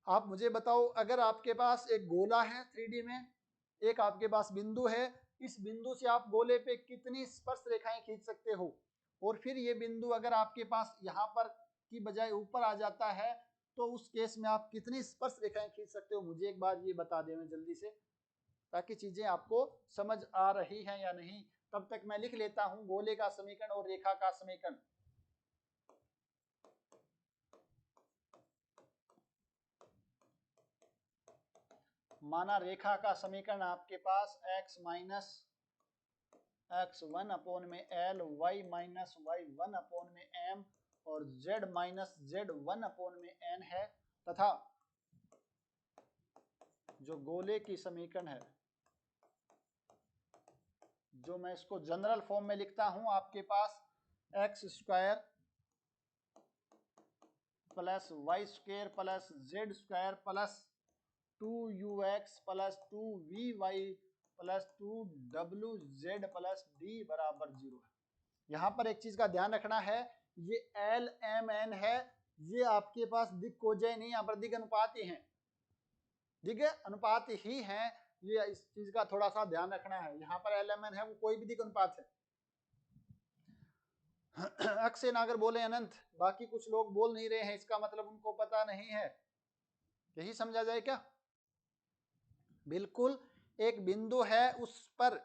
आप मुझे बताओ। अगर आपके पास एक गोला है 3D में, एक आपके पास बिंदु है, इस बिंदु से आप गोले पे कितनी स्पर्श रेखाएं खींच सकते हो, और फिर ये बिंदु अगर आपके पास यहाँ पर की बजाय ऊपर आ जाता है तो उस केस में आप कितनी स्पर्श रेखाएं खींच सकते हो, मुझे एक बार ये बता दें जल्दी से, ताकि चीजें आपको समझ आ रही हैं या नहीं। तब तक मैं लिख लेता हूं गोले का समीकरण और रेखा का समीकरण। माना रेखा का समीकरण आपके पास x माइनस एक्स 1 अपॉन में l, y minus y 1 upon में m और z माइनस z 1 अपॉन में n है, तथा जो गोले की समीकरण है, जो मैं इसको जनरल फॉर्म में लिखता हूं, आपके पास X square plus Y square plus Z square plus 2ux plus 2vy plus 2wz plus d बराबर 0 है। यहाँ पर एक चीज का ध्यान रखना है, ये l m n है, ये आपके पास दिक् कोजय नहीं, यहाँ पर दिक् अनुपात ही है, दिक् अनुपात ही है, ये इस चीज का थोड़ा सा ध्यान रखना है। यहाँ पर l m n है, वो कोई भी दिक् अनुपात है। अक्ष न अगर बोले अनंत, बाकी कुछ लोग बोल नहीं रहे हैं, इसका मतलब उनको पता नहीं है, यही समझा जाए क्या? बिल्कुल, एक बिंदु है, उस पर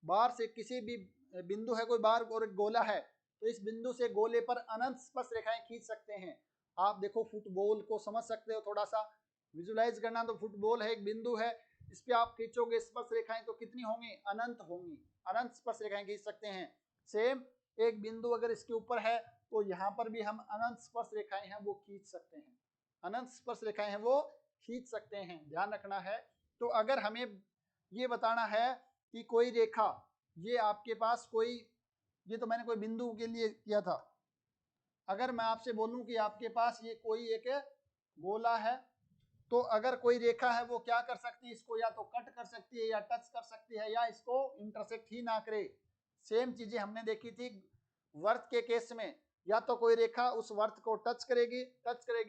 बाहर से किसी भी बिंदु है, कोई बाहर और एक गोला है, तो इस बिंदु से गोले पर अनंत स्पर्श रेखाएं खींच सकते हैं। आप देखो फुटबॉल को समझ सकते हो, थोड़ा सा विजुलाइज करना, तो फुटबॉल है, एक बिंदु है, इस पे आप खींचोगे स्पर्श रेखाएं तो कितनी होंगी? अनंत होंगी, अनंत स्पर्श रेखाएं खींच सकते हैं। सेम एक बिंदु अगर इसके ऊपर है, तो यहाँ पर भी हम अनंत स्पर्श रेखाएं हैं वो खींच सकते हैं, अनंत स्पर्श रेखाएं हैं वो खींच सकते हैं, ध्यान रखना है। तो अगर हमें ये बताना है कि कोई रेखा, ये आपके पास कोई, ये तो मैंने कोई बिंदु के लिए किया था, अगर मैं आपसे बोलूं कि आपके पास ये कोई एक गोला है, तो अगर कोई रेखा है वो क्या कर सकती है, इसको या तो कट कर सकती है या टच कर सकती है या इसको इंटरसेक्ट ही ना करे। सेम चीजें हमने देखी थी वर्त के केस में, या तो कोई रेखा उस वर्त को टच करेगी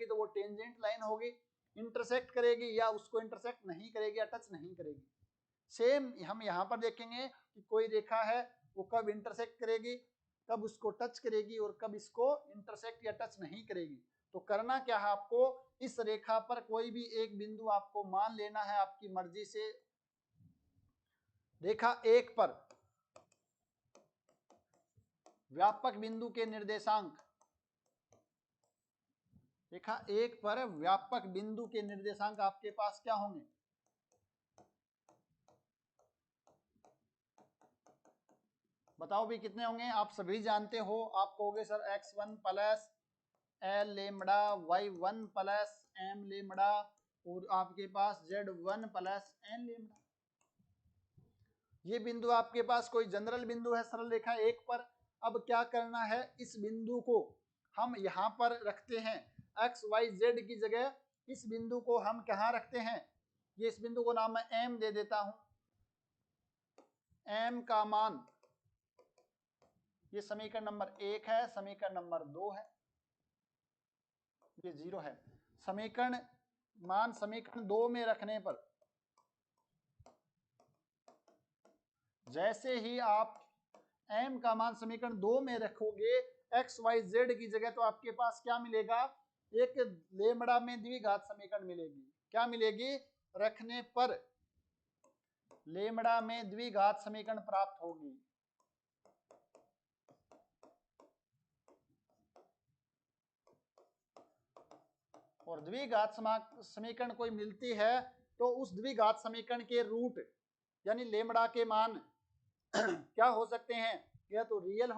तो वो टेंजेंट लाइन होगी, इंटरसेक्ट करेगी या उसको इंटरसेक्ट नहीं करेगी या टच नहीं करेगी। सेम हम यहाँ पर देखेंगे कि कोई रेखा है वो कब इंटरसेक्ट करेगी, कब उसको टच करेगी और कब इसको इंटरसेक्ट या टच नहीं करेगी। तो करना क्या है, आपको इस रेखा पर कोई भी एक बिंदु आपको मान लेना है आपकी मर्जी से। रेखा एक पर व्यापक बिंदु के निर्देशांक, रेखा एक पर व्यापक बिंदु के निर्देशांक आपके पास क्या होंगे? बताओ भी कितने होंगे? आप सभी जानते हो, आप कहोगे sir x1 plus L lambda, y1 plus m lambda और आपके पास z1 प्लस n लेमड़ा। ये बिंदु आपके पास कोई जनरल बिंदु है सरल रेखा एक पर। अब क्या करना है, इस बिंदु को हम यहाँ पर रखते हैं x y z की जगह, इस बिंदु को हम कहाँ रखते हैं, ये इस बिंदु को नाम मैं m दे देता हूं। m का मान, ये समीकरण नंबर 1 है, समीकरण नंबर 2 है, ये 0 है। समीकरण मान समीकरण 2 में रखने पर, जैसे ही आप m का मान समीकरण 2 में रखोगे x y z की जगह, तो आपके पास क्या मिलेगा, एक लेमड़ा में द्विघात समीकरण मिलेगी। क्या मिलेगी? रखने पर लेमड़ा में द्विघात समीकरण प्राप्त होगी। और द्विघात समीकरण कोई मिलती है तो उस द्विघात समीकरण के रूट यानी लेमड़ा के मान क्या हो सकते हैं, या तो रियल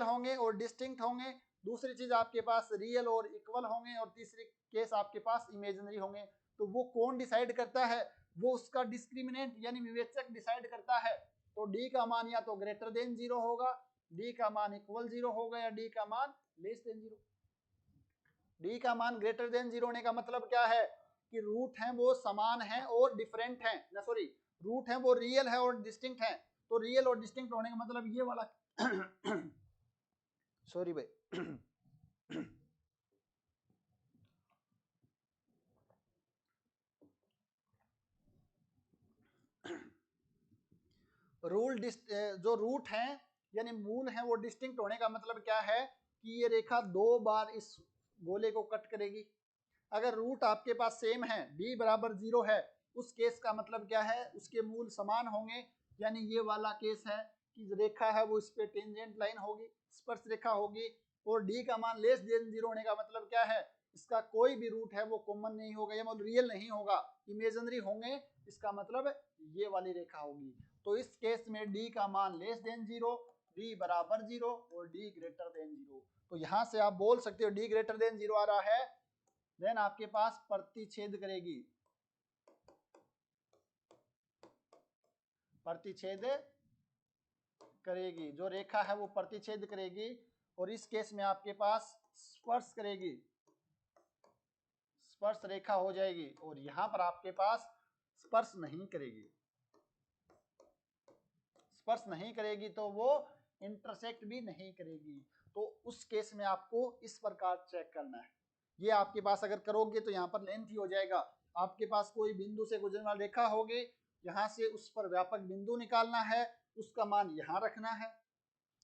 होंगे और डिस्टिंक्ट होंगे, दूसरी चीज आपके पास रियल और इक्वल होंगे, और तीसरी केस आपके पास इमेजिनरी होंगे। तो वो कौन डिसाइड करता है, वो उसका डिस्क्रिमिनेंट यानी विवेचक डिसाइड करता है। तो डी का मान या तो ग्रेटर देन 0 होगा, डी का मान इक्वल 0 होगा, या डी का मान लेस देन 0। डी का मान ग्रेटर देन 0 होने का मतलब क्या है कि रूट हैं वो समान हैं और डिफरेंट हैं, ना सॉरी, रूट हैं वो रियल है और डिस्टिंक्ट हैं। तो रियल और डिस्टिंक्ट होने का मतलब ये वाला सॉरी भाई जो रूट हैं यानी मूल हैं वो डिस्टिंक्ट होने का मतलब क्या है कि ये रेखा 2 बार इस गोले को कट करेगी। अगर रूट आपके पास सेम है, b बराबर 0 है, उस केस का मतलब क्या है, उसके मूल समान होंगे, यानी ये वाला केस है कि रेखा है वो इस पे टेंजेंट लाइन होगी, स्पर्श रेखा होगी। और d का मान लेस देन 0 होने का मतलब क्या है, इसका कोई भी रूट है वो कॉमन नहीं होगा, ये मतलब रियल नहीं होगा, इमेजिनरी होंगे, इसका मतलब ये वाली रेखा होगी। तो इस केस में डी का मान लेस देन 0, डी बराबर 0 और डी ग्रेटर देन 0। तो यहां से आप बोल सकते हो डी ग्रेटर देन 0 आ रहा है, देन आपके पास प्रतिच्छेद करेगी, प्रतिच्छेद करेगी, जो रेखा है वो प्रतिच्छेद करेगी, और इस केस में आपके पास स्पर्श करेगी, स्पर्श रेखा हो जाएगी, और यहां पर आपके पास स्पर्श नहीं करेगी, स्पर्श नहीं करेगी तो वो इंटरसेक्ट भी नहीं करेगी। तो उस केस में आपको इस प्रकार चेक करना है। ये आपके पास अगर करोगे तो यहाँ पर लेंथ ही हो जाएगा, आपके पास कोई बिंदु से गुजरने वाली रेखा होगी, यहाँ से उस पर व्यापक बिंदु निकालना है, उसका मान यहाँ रखना है,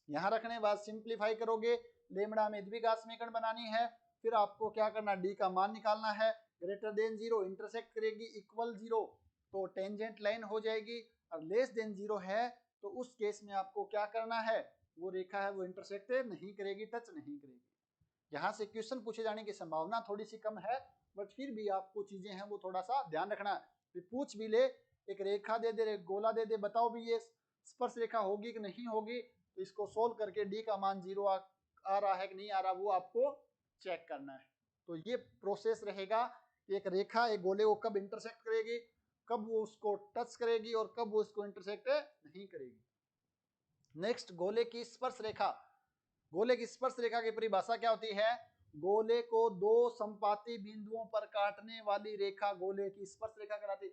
यहाँ रखने के बाद सिंप्लीफाई करोगे, लेमड़ा में द्विघात समीकरण बनानी है, फिर आपको क्या करना, डी का मान निकालना है, ग्रेटर देन 0 इंटरसेक्ट करेगी इक्वल 0 तो टेंजेंट लाइन हो जाएगी, और लेस देन 0 है तो उस केस में आपको क्या करना है, वो रेखा है वो इंटरसेक्ट नहीं करेगी, टच नहीं करेगी। यहाँ से क्वेश्चन पूछे जाने की संभावना थोड़ी सी कम है, बट फिर भी आपको चीजें हैं वो थोड़ा सा ध्यान रखना है। पूछ भी ले, एक रेखा दे दे, गोला दे दे, बताओ भी ये स्पर्श रेखा होगी कि नहीं होगी, तो इसको सोल्व करके डी का मान 0 आ रहा है कि नहीं आ रहा वो आपको चेक करना है। तो ये प्रोसेस रहेगा कि एक रेखा एक गोले को कब इंटरसेक्ट करेगी, कब वो उसको टच करेगी और कब वो उसको इंटरसेक्ट नहीं करेगी। नेक्स्ट, गोले की स्पर्श रेखा। गोले की स्पर्श रेखा की परिभाषा क्या होती है, गोले को दो संपाती बिंदुओं पर काटने वाली रेखा गोले की स्पर्श रेखा कहलाती है।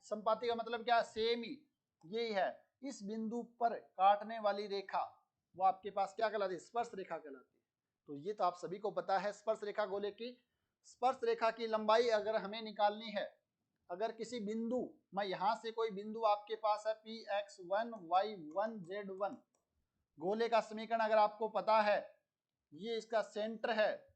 संपाती का मतलब क्या है, सेम ही यही है, इस बिंदु पर काटने वाली रेखा वो आपके पास क्या कहलाती है, स्पर्श रेखा कहलाती है। तो ये तो आप सभी को पता है स्पर्श रेखा गोले की। स्पर्श रेखा की लंबाई अगर हमें निकालनी है, अगर किसी बिंदु, मैं यहां से कोई बिंदु आपके पास है Px1 y1 z1, गोले का समीकरण अगर आपको पता है, ये इसका सेंटर है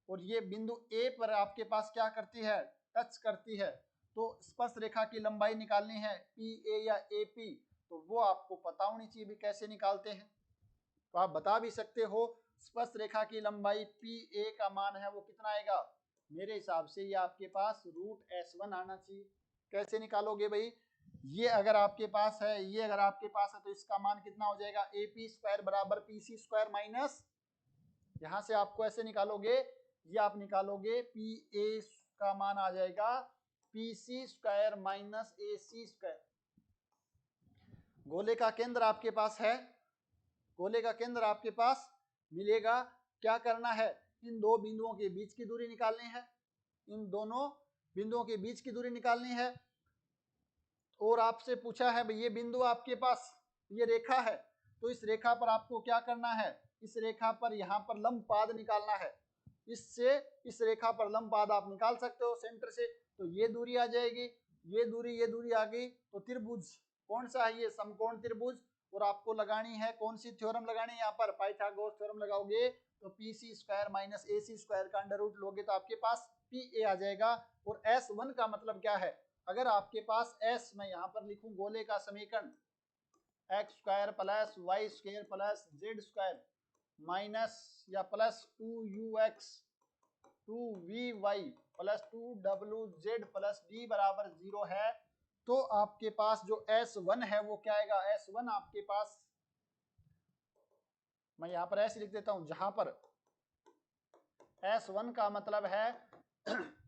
और ये बिंदु A पर आपके पास क्या करती है, टच करती है, तो स्पर्श रेखा की लंबाई निकालनी है PA या AP, तो वो आपको पता होनी चाहिए भी कैसे निकालते हैं। तो आप बता भी सकते हो स्पर्श रेखा की लंबाई PA का मान है वो कितना आएगा, मेरे हिसाब से ये आपके पास √S1 आना चाहिए। कैसे निकालोगे भाई, ये अगर आपके पास है, ये अगर आपके पास है तो इसका मान कितना हो जाएगा, AP² बराबर PC² माइनस, यहां से आपको ऐसे निकालोगे, ये आप निकालोगे PA का मान आ जाएगा PC² माइनस AC²। गोले का केंद्र आपके पास है, गोले का केंद्र आपके पास मिलेगा, क्या करना है, इन दो बिंदुओं के बीच की दूरी निकालनी है, इन दोनों बिंदुओं के बीच की दूरी निकालनी है। और आपसे पूछा है भाई ये बिंदु आपके पास ये रेखा है, तो इस रेखा पर आपको क्या करना है, इस रेखा पर यहाँ पर लंब पाद निकालना है, इससे इस रेखा पर लंब पाद आप निकाल सकते हो सेंटर से, तो ये दूरी आ जाएगी, ये दूरी आ गई, तो त्रिभुज कौन सा है, ये समकोण त्रिभुज। और आपको लगानी है कौन सी थ्योरम लगानी है, यहाँ पर पाइथागोरस थ्योरम लगाओगे तो PC² माइनस AC² का अंडर रूट लोगे तो आपके पास PA आ जाएगा। और S1 का मतलब क्या है, अगर आपके पास S, मैं यहाँ पर लिखूं गोले का समीकरण x² plus y² plus z² minus या plus 2ux 2vy plus 2wz plus d बराबर 0 है, तो आपके पास जो S1 है वो क्या आएगा, S1 आपके पास, मैं यहां पर ऐसे लिख देता हूं, जहां पर S1 का मतलब है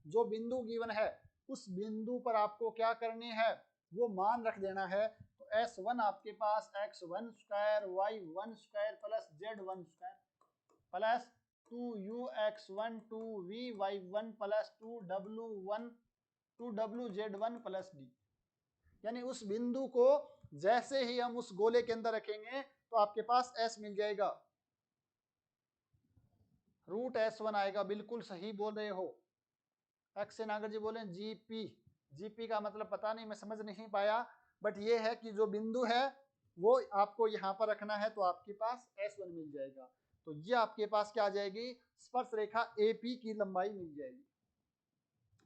जो बिंदु गिवन है उस बिंदु पर आपको क्या करनी है, वो मान रख देना है। तो S1 आपके पास x1² y1² plus z1² plus 2ux1 2vy1 plus 2wz1 plus d, यानी उस बिंदु को जैसे ही हम उस गोले के अंदर रखेंगे तो आपके पास S मिल जाएगा, √S1 आएगा। बिल्कुल सही बोल रहे हो। अक्षय नागर जी बोले जीपी का मतलब पता नहीं, मैं समझ नहीं पाया, बट ये है कि जो बिंदु है वो आपको यहाँ पर रखना है तो आपके पास S1 मिल जाएगा। तो ये आपके पास क्या आ जाएगी, स्पर्श रेखा AP की लंबाई मिल जाएगी।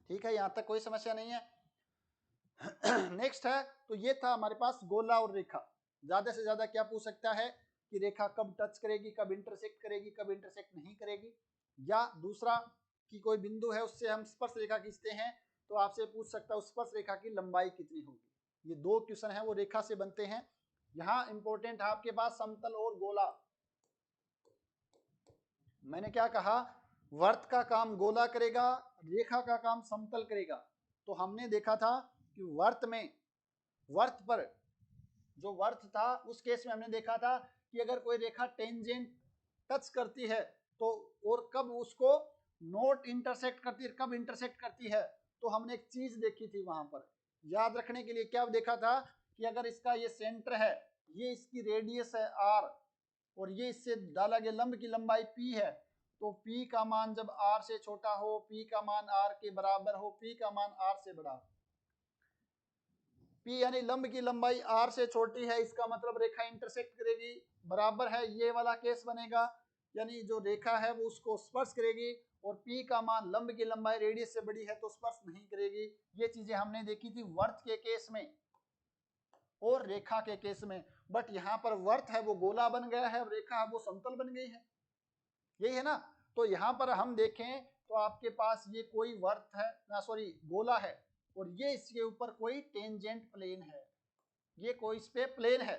ठीक है, यहाँ तक कोई समस्या नहीं है। नेक्स्ट है, तो ये था हमारे पास गोला और रेखा। ज्यादा से ज्यादा क्या पूछ सकता है कि रेखा कब टच करेगी, कब इंटरसेक्ट करेगी, कब इंटरसेक्ट नहीं करेगी, या दूसरा की कोई बिंदु है उससे हम स्पर्श रेखा खींचते हैं तो आपसे पूछ सकता है उस स्पर्श रेखा की लंबाई कितनी होगी। ये दो क्वेश्चन है वो रेखा से बनते हैं। यहाँ इंपॉर्टेंट है आपके पास समतल और गोला। मैंने क्या कहा, वर्त का काम गोला करेगा, रेखा का काम समतल करेगा। तो हमने देखा था कि वर्त पर जो वर्त था उस केस में हमने देखा था कि अगर कोई रेखा टेंजेंट टच करती है तो और कब उसको नोट इंटरसेक्ट करती है, कब इंटरसेक्ट करती है, तो हमने एक चीज देखी थी वहां पर। याद रखने के लिए क्या देखा था कि अगर इसका ये सेंटर है, ये इसकी रेडियस है r और ये इससे डाला गया लंब की लंबाई p है, तो p का मान जब r से छोटा हो, p का मान r के बराबर हो, p का मान r से बड़ा हो, p यानी लंब की लंबाई r से छोटी है, इसका मतलब रेखा इंटरसेक्ट करेगी, बराबर है ये वाला केस बनेगा, यानी जो रेखा है वो उसको स्पर्श करेगी, और p का मान लंब की लंबाई रेडियस से बड़ी है तो स्पर्श नहीं करेगी। ये चीजें हमने देखी थी वर्त के केस में और रेखा के केस में। बट यहाँ पर वर्त है वो गोला बन गया है, रेखा है वो समतल बन गई है, यही है ना। तो यहाँ पर हम देखें तो आपके पास ये कोई वर्त है ना, सॉरी गोला है, और ये इसके ऊपर कोई टेंजेंट प्लेन है, ये कोई इस पे प्लेन है,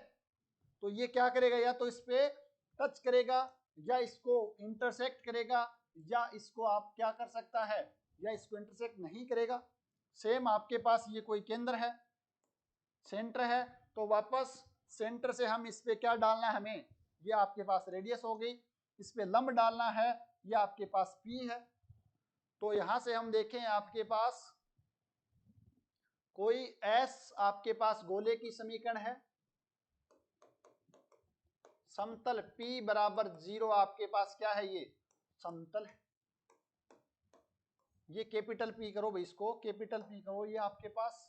तो ये क्या करेगा, या तो इस पे टच करेगा, या इसको इंटरसेक्ट करेगा, या इसको आप क्या कर सकता है, या इसको इंटरसेक्ट नहीं करेगा। सेम आपके पास ये कोई केंद्र है, सेंटर है, तो वापस सेंटर से हम इस पे क्या डालना है हमें, ये आपके पास रेडियस हो गई, इस पे लंब डालना है, ये आपके पास P है। तो यहां से हम देखें आपके पास कोई S आपके पास गोले की समीकरण है, समतल P बराबर 0 आपके पास क्या है, ये समतल है। ये कैपिटल P करो भाई, इसको कैपिटल P करो ये आपके पास,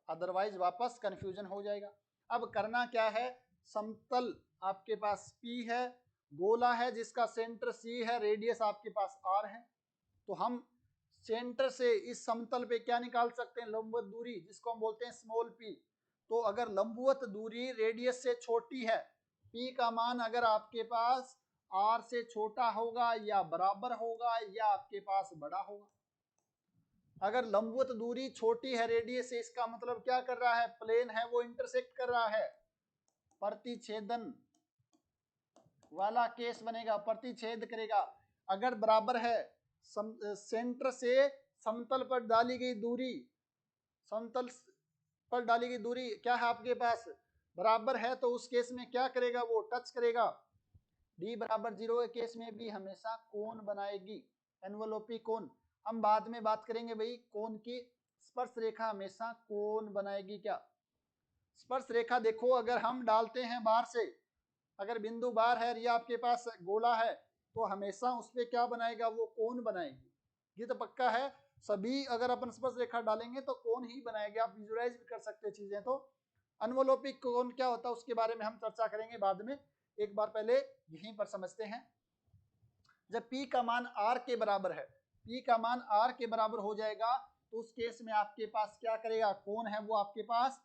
अदरवाइज वापस कंफ्यूजन हो जाएगा। अब करना क्या है, समतल आपके पास P है, गोला है जिसका सेंटर C है, रेडियस आपके पास R है, तो हम सेंटर से इस समतल पे क्या निकाल सकते हैं, लंबवत दूरी, जिसको हम बोलते हैं स्मॉल p। तो अगर लंबवत दूरी रेडियस से छोटी है, p का मान अगर आपके पास r से छोटा होगा या बराबर होगा या आपके पास बड़ा होगा। अगर लंबवत दूरी छोटी है रेडियस से, इसका मतलब क्या कर रहा है, प्लेन है वो इंटरसेक्ट कर रहा है, प्रतिच्छेदन वाला केस बनेगा, प्रतिच्छेद करेगा। अगर बराबर है, सेंटर से समतल पर डाली गई दूरी, समतल पर डाली गई दूरी क्या है आपके पास, बराबर है, तो उस केस में क्या करेगा, वो टच करेगा। d बराबर 0 के केस में भी हमेशा कोण बनाएगी, एनवलोपी कोण। हम बाद में बात करेंगे भाई कोण की, स्पर्श रेखा हमेशा कोण बनाएगी। क्या स्पर्श रेखा, देखो अगर हम डालते हैं बाहर से, अगर बिंदु बार है, ये आपके पास गोला है, तो हमेशा उस पर क्या बनाएगा, वो कोण बनाएगी, ये तो पक्का है। सभी अगर अपन स्पर्श रेखा डालेंगे तो कोण ही बनाएंगे, आप विजुलाइज भी कर सकते हैं चीजें। तो अनवलोपिक कोण क्या होता है उसके बारे में हम चर्चा करेंगे बाद में, एक बार पहले यहीं पर समझते हैं। जब P का मान R के बराबर है, P का मान R के बराबर हो जाएगा, तो उस केस में आपके पास क्या करेगा, कोण है वो आपके पास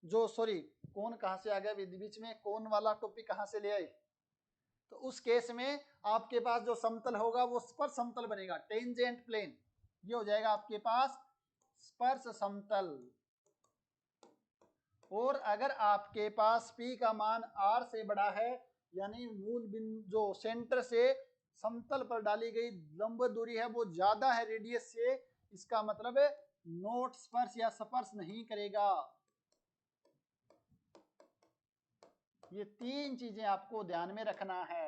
जो, सॉरी कोण कहां से आ गया बीच में, कोण वाला टॉपिक कहां से ले आए, तो उस केस में आपके पास जो समतल होगा वो स्पर्श समतल बनेगा, टेंजेंट प्लेन, ये हो जाएगा आपके पास स्पर्श समतल। और अगर आपके पास P का मान R से बड़ा है, यानी मूल बिंदु जो सेंटर से समतल पर डाली गई लंब दूरी है वो ज्यादा है रेडियस से, इसका मतलब है नोट स्पर्श या स्पर्श नहीं करेगा। ये तीन चीजें आपको ध्यान में रखना है,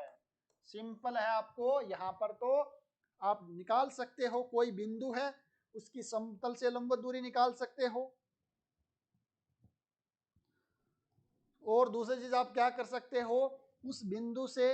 सिंपल है। आपको यहाँ पर तो आप निकाल सकते हो, कोई बिंदु है उसकी समतल से लंबवत दूरी निकाल सकते हो, और दूसरी चीज आप क्या कर सकते हो, उस बिंदु से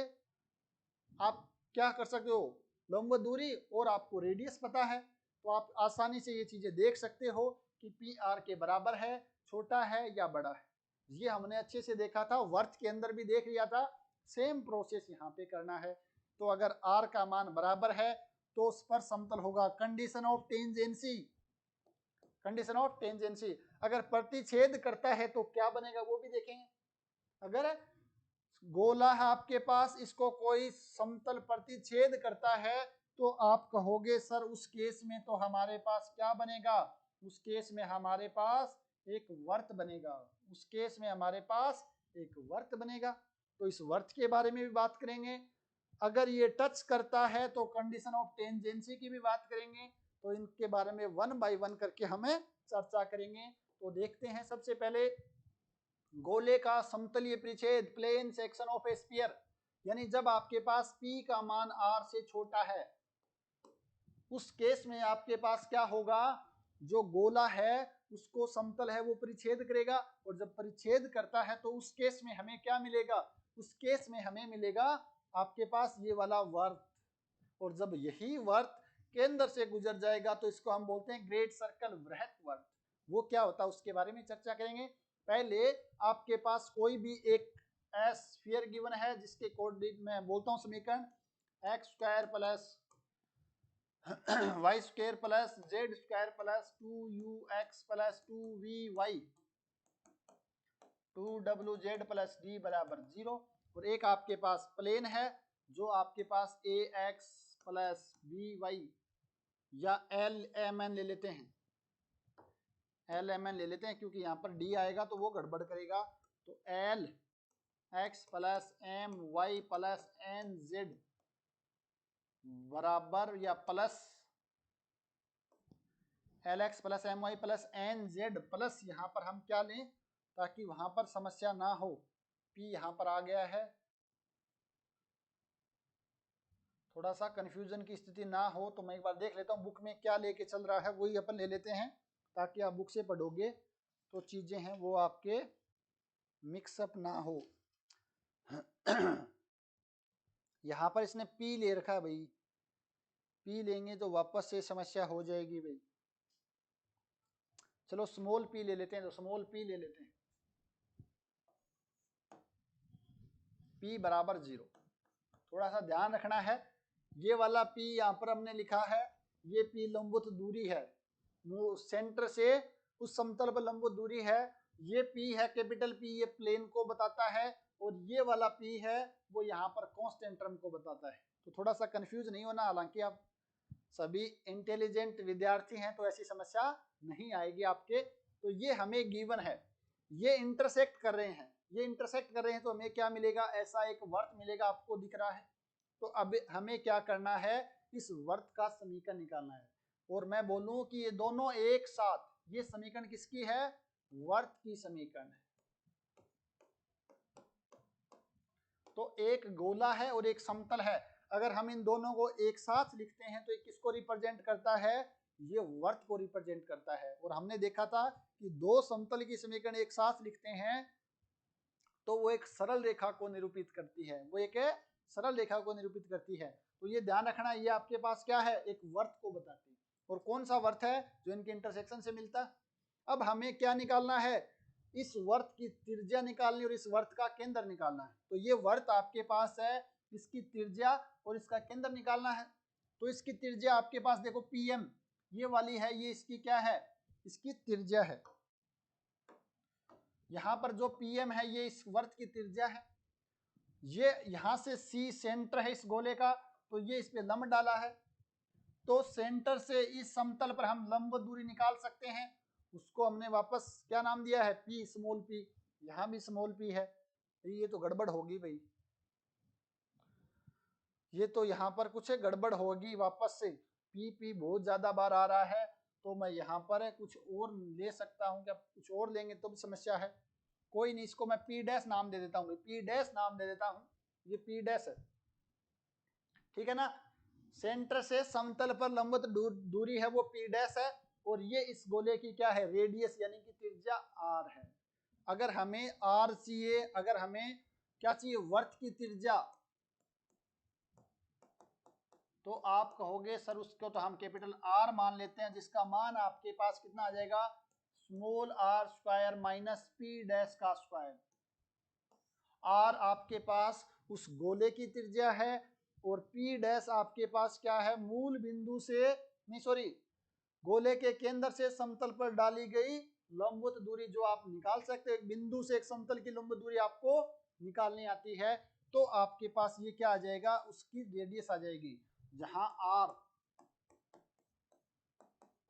आप क्या कर सकते हो, लंबवत दूरी, और आपको रेडियस पता है, तो आप आसानी से ये चीजें देख सकते हो कि पी आर के बराबर है, छोटा है या बड़ा है। ये हमने अच्छे से देखा था, वर्त के अंदर भी देख लिया था, सेम प्रोसेस यहाँ पे करना है। तो अगर r का मान बराबर है तो स्पर्श समतल होगा, condition of tangency, condition of tangency. अगर प्रतिच्छेद करता है तो क्या बनेगा वो भी देखेंगे। अगर गोला है आपके पास, इसको कोई समतल प्रतिच्छेद करता है तो आप कहोगे सर उस केस में तो हमारे पास क्या बनेगा, उस केस में हमारे पास एक वर्त बनेगा, उस केस में हमारे पास एक वर्त बनेगा। तो इस वर्त के बारे में भी बात करेंगे। अगर ये टच करता है तो कंडीशन ऑफ टेंजेंसी की भी बात करेंगे। तो इनके बारे में वन बाय वन करके हमें चर्चा करेंगे। तो देखते हैं सबसे पहले गोले का समतलीय परिच्छेद, plane section of a sphere, यानी जब आपके पास P का मान R से छोटा है उस केस में आपके पास क्या होगा, जो गोला है उसको समतल है वो परिच्छेद करेगा, और जब परिच्छेद करता है तो उस केस में हमें क्या मिलेगा, उस केस में हमें मिलेगा आपके पास ये वाला वर्त। और जब यही वर्त केंद्र से गुजर जाएगा तो इसको हम बोलते हैं ग्रेट सर्कल, वृहत वर्त। वो क्या होता है उसके बारे में चर्चा करेंगे। पहले आपके पास कोई भी एक स्फीयर गिवन है जिसके कोऑर्डिनेट मैं बोलता हूं समीकरण x square plus Y square plus Z square plus 2ux plus 2vy 2wz plus d बराबर 0। और एक आपके पास प्लेन है जो आपके पास ax प्लस by या lmn ले लेते हैं, lmn ले लेते हैं क्योंकि यहाँ पर d आएगा तो वो गड़बड़ करेगा। तो l x plus m Y plus N z बराबर या plus l x plus m Y plus N Z plus यहाँ पर हम क्या लें ताकि वहां पर समस्या ना हो, P यहाँ पर आ गया है, थोड़ा सा कंफ्यूजन की स्थिति ना हो। तो मैं एक बार देख लेता हूँ बुक में क्या लेके चल रहा है, वही अपन ले लेते हैं ताकि आप बुक से पढ़ोगे तो चीजें हैं वो आपके मिक्सअप ना हो। यहाँ पर इसने P ले रखा है भाई, P लेंगे तो वापस से समस्या हो जाएगी भाई। चलो स्मॉल p ले लेते हैं, तो स्मॉल p ले लेते हैं, p बराबर 0। थोड़ा सा ध्यान रखना है, ये वाला p यहाँ पर हमने लिखा है, ये p लंबवत दूरी है, वो सेंटर से उस समतल पर लंबवत दूरी है। ये p है कैपिटल P, ये प्लेन को बताता है, और ये वाला p है वो यहाँ पर कांस्टेंट टर्म को बताता है। तो थोड़ा सा कंफ्यूज नहीं होना, हालांकि आप सभी इंटेलिजेंट विद्यार्थी हैं तो ऐसी समस्या नहीं आएगी आपके। तो ये हमें गिवन है, ये इंटरसेक्ट कर रहे हैं, ये इंटरसेक्ट कर रहे हैं तो हमें क्या मिलेगा, ऐसा एक वर्त मिलेगा, आपको दिख रहा है। तो अब हमें क्या करना है, इस वर्त का समीकरण निकालना है। और मैं बोलूं कि ये दोनों एक साथ, ये समीकरण किसकी है, वर्त की समीकरण है। तो एक गोला है और एक समतल है, अगर हम इन दोनों को एक साथ लिखते हैं तो ये किसको रिप्रेजेंट करता है, ये वर्त को रिप्रेजेंट करता है। और हमने देखा था कि दो समतल की समीकरण एक साथ लिखते हैं तो वो एक सरल रेखा को निरूपित करती है, वो एक सरल रेखा को निरूपित करती है। तो ये ध्यान रखना, ये आपके पास क्या है, एक वर्त को बताती है। और कौन सा वर्त है, जो इनके इंटरसेक्शन से मिलता है। अब हमें क्या निकालना है, इस वर्त की त्रिज्या निकालनी और इस वर्त का केंद्र निकालना है। तो ये वर्त आपके पास है, इसकी त्रिज्या और इसका केंद्र निकालना है। तो इसकी त्रिज्या आपके पास देखो PM ये वाली है, ये इसकी क्या है, इसकी त्रिज्या है। यहां पर जो PM है ये इस वर्त की त्रिज्या है। ये यहां से C सेंटर है इस गोले का, तो ये इस पे लंब डाला है। तो सेंटर से इस समतल पर हम लंब दूरी निकाल सकते हैं, उसको हमने वापस क्या नाम दिया है, P स्मॉल p। यहां भी स्मॉल p है, ये तो गड़बड़ होगी भाई, ये तो यहाँ पर कुछ गड़बड़ होगी। वापस से P बहुत ज्यादा बार आ रहा है, तो मैं यहाँ पर कुछ और ले सकता हूँ क्या, कुछ और लेंगे तो भी समस्या है। कोई नहीं, इसको मैं P डैश नाम दे देता हूँ, P डैश नाम दे देता हूँ, ये P डैश है, ठीक है ना। सेंटर से समतल पर लंबवत दूरी है वो P डैश है, और ये इस गोले की क्या है, रेडियस यानी कि त्रिज्या R है। अगर हमें R चाहिए, अगर हमें क्या चाहिए, वर्त की त्रिज्या, तो आप कहोगे सर उसको तो हम कैपिटल R मान लेते हैं, जिसका मान आपके पास कितना आ जाएगा, small r square minus P dash का स्क्वायर। R आपके पास उस गोले की त्रिज्या है, और P डैश आपके पास क्या है, मूल बिंदु से नहीं सॉरी गोले के केंद्र से समतल पर डाली गई लंबवत दूरी, जो आप निकाल सकते हैं, एक बिंदु से एक समतल की लंबवत दूरी आपको निकालनी आती है। तो आपके पास ये क्या आ जाएगा, उसकी रेडियस आ जाएगी। जहां आर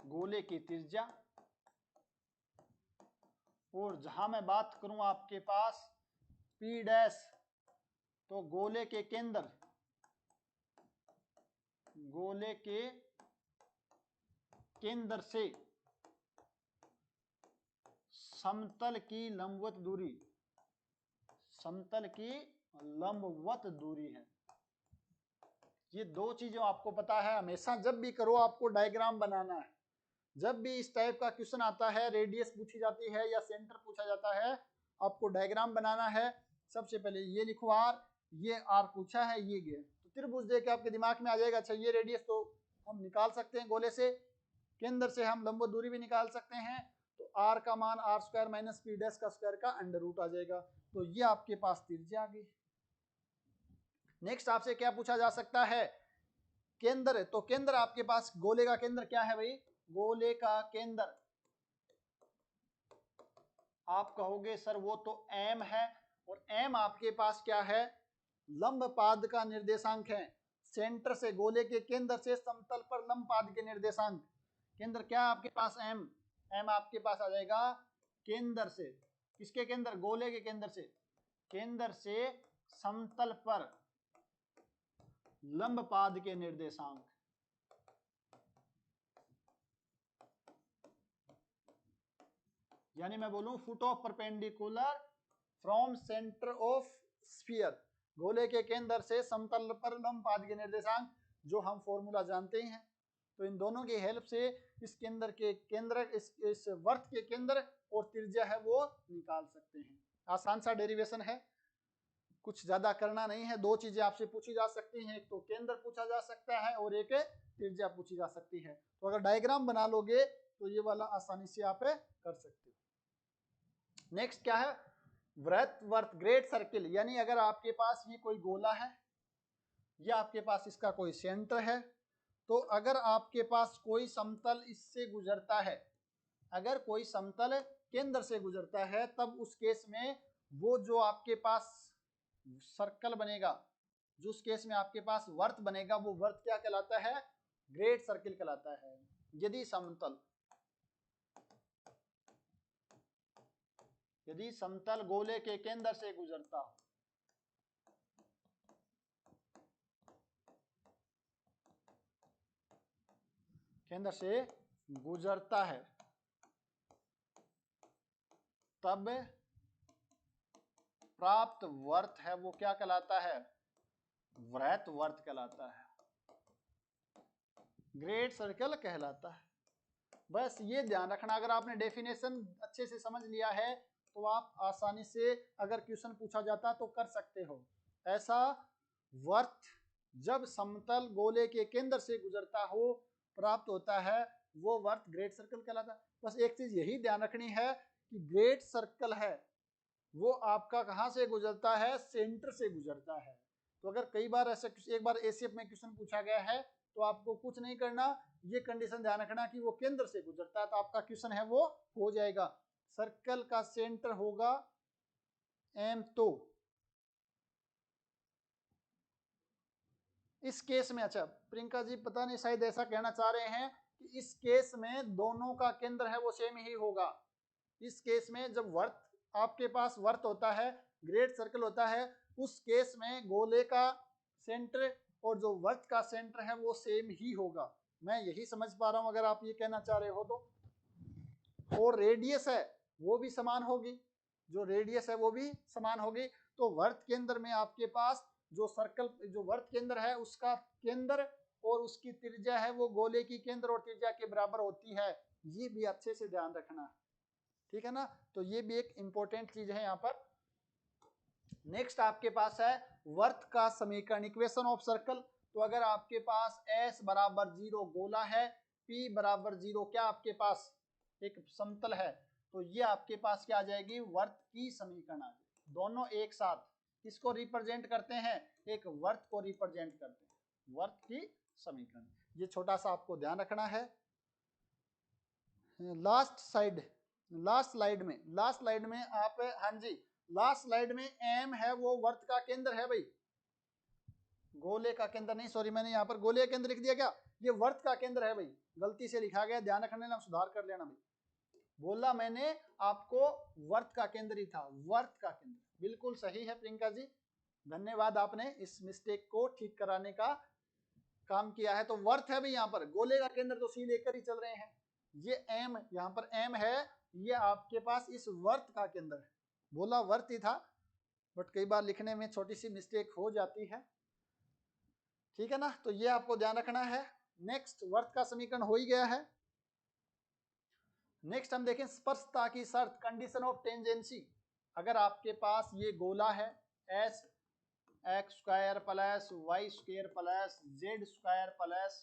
गोले की त्रिज्या, और जहां मैं बात करूं आपके पास पी डैश, तो गोले के केंद्र, गोले के केंद्र से समतल की लंबवत दूरी, समतल की लंबवत दूरी है। ये दो चीजों आपको पता है। हमेशा जब भी करो आपको डायग्राम बनाना है। जब भी इस टाइप का क्वेश्चन आता है, रेडियस पूछी जाती है या सेंटर पूछा जाता है, आपको डायग्राम बनाना है। सबसे पहले ये लिखो आर, ये आर पूछा है, ये गया, तो त्रिभुज देख के आपके दिमाग में आ जाएगा अच्छा ये रेडियस तो हम निकाल सकते हैं गोले से, केंद्र से हम लंबवत दूरी भी निकाल सकते हैं। तो आर का मान r square minus p dash का स्क्वायर का अंडर रूट आ जाएगा। तो ये आपके पास त्रिज्या आ गई। नेक्स्ट आपसे क्या पूछा जा सकता है, केंद्र। तो केंद्र आपके पास, गोले का केंद्र क्या है भाई, गोले का केंद्र आप कहोगे सर वो तो एम है, और एम आपके पास क्या है, लंब पाद का निर्देशांक है। सेंटर से, गोले के केंद्र से समतल पर लंब पाद के निर्देशांक, केंद्र क्या आपके पास एम, एम आपके पास आ जाएगा केंद्र से, किसके केंद्र, गोले के केंद्र से, केंद्र से समतल पर लंब पाद के निर्देशांक। यानी मैं बोलूं foot of perpendicular from centre of sphere, गोले के केंद्र से समतल पर लंब पाद के निर्देशांक, जो हम फॉर्मूला जानते ही हैं। तो इन दोनों की हेल्प से इस केंद्र के केंद्र, इस वर्त के केंद्र और त्रिज्या है वो निकाल सकते हैं। आसान सा डेरिवेशन है, कुछ ज्यादा करना नहीं है। दो चीजें आपसे पूछी जा सकती हैं, एक तो केंद्र पूछा जा सकता है और एक त्रिज्या पूछी जा सकती है। तो अगर डायग्राम बना लोगे तो ये वाला आसानी से आप कर सकते हो। नेक्स्ट क्या है, वृत्त, वर्त, ग्रेट सर्किल। यानी अगर आपके पास ये कोई गोला है या आपके पास इसका कोई सेंटर है, तो अगर आपके पास कोई समतल इससे गुजरता है, अगर कोई समतल केंद्र से गुजरता है, तब उस केस में वो जो आपके पास सर्कल बनेगा, जो उस केस में आपके पास वर्त बनेगा, वो वर्त क्या कहलाता है, ग्रेट सर्किल कहलाता है। यदि समतल, यदि समतल गोले के केंद्र से गुजरता हो, केंद्र से गुजरता है, तब प्राप्त वर्त है वो क्या कहलाता है, वृत्त वर्त कहलाता है, ग्रेट सर्कल कहलाता है। बस ये ध्यान रखना, अगर आपने डेफिनेशन अच्छे से समझ लिया है तो आप आसानी से अगर क्वेश्चन पूछा जाता तो कर सकते हो। ऐसा वर्त जब समतल गोले के केंद्र से गुजरता हो प्राप्त होता है, वो वर्त ग्रेट सर्कल कहलाता है। बस एक चीज यही ध्यान रखनी है कि ग्रेट सर्कल है वो आपका कहां से गुजरता है, सेंटर से गुजरता है। तो अगर कई बार ऐसे, एक बार एसीएफ में क्वेश्चन पूछा गया है तो आपको कुछ नहीं करना, ये कंडीशन ध्यान रखना कि वो केंद्र से गुजरता है, तो आपका क्वेश्चन है वो हो जाएगा। सर्कल का सेंटर होगा एम, तो इस केस में, अच्छा प्रियंका जी पता नहीं शायद ऐसा कहना चाह रहे हैं कि इस केस में दोनों का केंद्र है वो सेम ही होगा। इस केस में जब वर्त, आपके पास वर्त होता है, ग्रेट सर्कल होता है, उस केस में गोले का सेंटर और जो वर्त का सेंटर है वो सेम ही होगा। मैं यही समझ पा रहा हूं अगर आप ये कहना चाह रहे हो तो। और रेडियस है वो भी समान होगी, जो रेडियस है वो भी समान होगी। तो वर्त केंद्र में आपके पास जो सर्कल, जो वर्त केंद्र है उसका केंद्र और उसकी त्रिज्या है वो गोले की केंद्र और त्रिज्या के बराबर होती है। ये भी अच्छे से ध्यान रखना है, ठीक है ना। तो ये भी एक इंपॉर्टेंट चीज है यहाँ पर। नेक्स्ट आपके पास है वर्त का समीकरण, इक्वेशन ऑफ सर्कल। तो अगर आपके पास s बराबर 0 गोला है, p बराबर 0 क्या आपके पास एक समतल है, तो ये आपके पास क्या आ जाएगी, वर्त की समीकरण आ जाएगी। दोनों एक साथ किसको रिप्रेजेंट करते हैं, एक वर्त को रिप्रेजेंट करते हैं, वर्त की समीकरण। ये छोटा सा आपको ध्यान रखना है। लास्ट स्लाइड में आप, हाँ जी, लास्ट स्लाइड में एम है वो वर्त का केंद्र है भाई, गोले का केंद्र नहीं, सॉरी मैंने यहाँ पर गोले का केंद्र लिख दिया क्या, ये वर्त का केंद्र है भाई, गलती से लिखा गया, ध्यान रखने ना, सुधार कर लेना भाई। बोला मैंने आपको वर्त का केंद्र ही था, वर्त का केंद्र, बिल्कुल सही है प्रियंका जी, धन्यवाद, आपने इस मिस्टेक को ठीक कराने का काम किया है। तो वर्त है भाई, यहाँ पर गोले का केंद्र तो सी लेकर ही चल रहे हैं, ये एम, यहाँ पर एम है, ये आपके पास इस वर्त का केंद्र है, बोला वर्त ही था, बट कई बार लिखने में छोटी सी मिस्टेक हो जाती है, ठीक है ना, तो ये आपको ध्यान रखना है। नेक्स्ट, वर्त का समीकरण हो ही गया है। नेक्स्ट हम देखें स्पर्शता की शर्त, कंडीशन ऑफ टेंजेंसी। अगर आपके पास ये गोला है S x square plus Y square plus Z square plus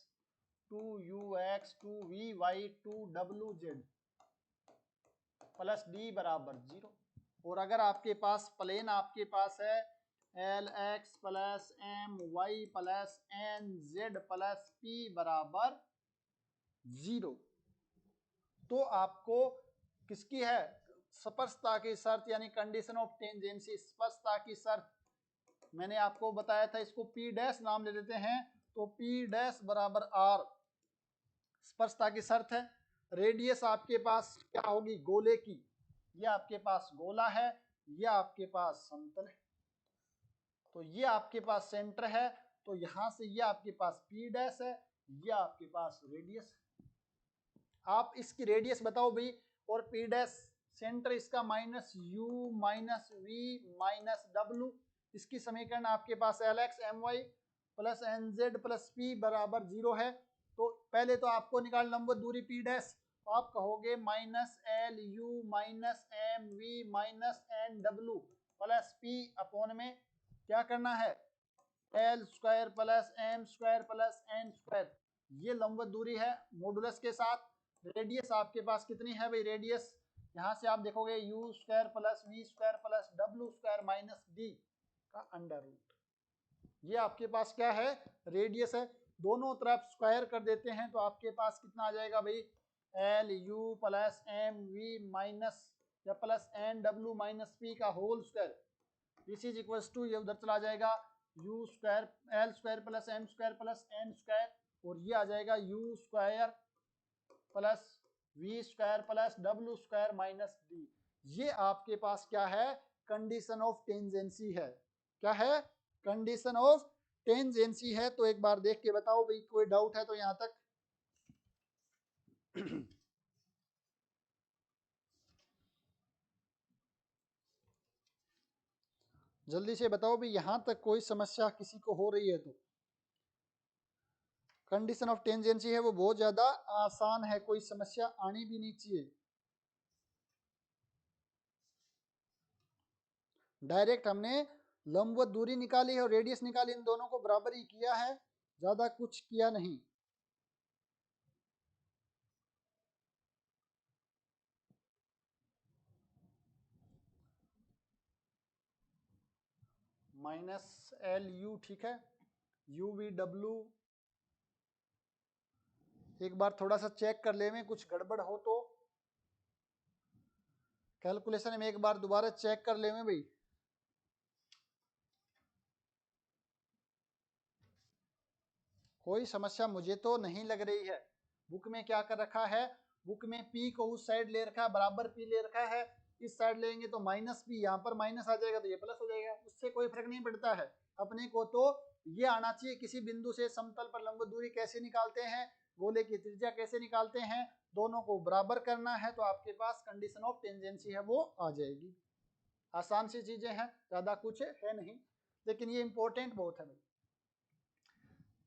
2ux 2vy 2wz plus d बराबर 0, और अगर आपके पास प्लेन आपके पास है l x plus m Y plus N Z plus P बराबर 0, तो आपको किसकी है, स्पर्शता की शर्त, यानी कंडीशन ऑफ टेंजेंसी, स्पर्शता की शर्त मैंने आपको बताया था, इसको पी डैश नाम ले लेते हैं, तो पी डैश बराबर आर स्पर्शता की शर्त है। रेडियस आपके पास क्या होगी गोले की, ये आपके पास गोला है, ये आपके पास समतल है, तो ये आपके पास सेंटर है, तो यहां से ये आपके पास पी डैश है, ये आपके पास रेडियस है। आप इसकी रेडियस बताओ भाई, और पी डैश सेंटर इसका minus U minus V minus W, इसकी समीकरण आपके पास L X M Y plus N Z plus P बराबर 0 है। तो पहले तो आपको निकाल लंबवत दूरी पी डैश, तो आप कहोगे minus l u minus m we minus n डब्ल्यू प्लस पी अपॉन में क्या करना है l square plus M square plus N square, ये लंबवत दूरी है मॉडुलस के साथ। रेडियस आपके पास कितनी है भाई, रेडियस यहाँ से आप देखोगे u square plus we square plus W square minus d का अंडर रूट, ये आपके पास क्या है रेडियस है। दोनों तरफ स्क्वायर कर देते हैं तो आपके पास कितना आ जाएगा भाई, L U plus M we minus या plus N W minus P का whole square, this is equals to, ये उधर चला जाएगा U square L square plus M square plus N square, और ये आ जाएगा U square plus we square plus W square minus D. ये आपके पास क्या है, कंडीशन ऑफ टेंजेंसी है, क्या है, कंडीशन ऑफ टेंजेंसी है। तो एक बार देख के बताओ भाई, कोई डाउट है तो यहां तक जल्दी से बताओ भाई, यहां तक कोई समस्या किसी को हो रही है तो। कंडीशन ऑफ टेंजेंसी है वो बहुत ज्यादा आसान है, कोई समस्या आनी भी नहीं चाहिए, डायरेक्ट हमने लंबवत दूरी निकाली है और रेडियस निकाली, इन दोनों को बराबर ही किया है, ज्यादा कुछ किया नहीं। माइनस एल यू, ठीक है, यू वी डब्ल्यू, एक बार थोड़ा सा चेक कर ले में, कुछ गड़बड़ हो तो कैलकुलेशन में एक बार दोबारा चेक कर ले में भाई। कोई समस्या मुझे तो नहीं लग रही है। बुक में क्या कर रखा है, बुक में पी को उस साइड ले रखा है, बराबर पी ले रखा है, इस साइड लेंगे तो माइनस पी, यहाँ पर माइनस आ जाएगा तो ये प्लस हो जाएगा, उससे कोई फर्क नहीं पड़ता है। अपने को तो ये आना चाहिए किसी बिंदु से समतल पर लंबवत दूरी कैसे निकालते हैं, गोले की त्रिज्या कैसे निकालते हैं, दोनों को बराबर करना है, तो आपके पास कंडीशन ऑफ टेंजेंसी है वो आ जाएगी। आसान सी चीजें हैं, ज्यादा कुछ है नहीं, लेकिन ये इंपॉर्टेंट बहुत है भाई।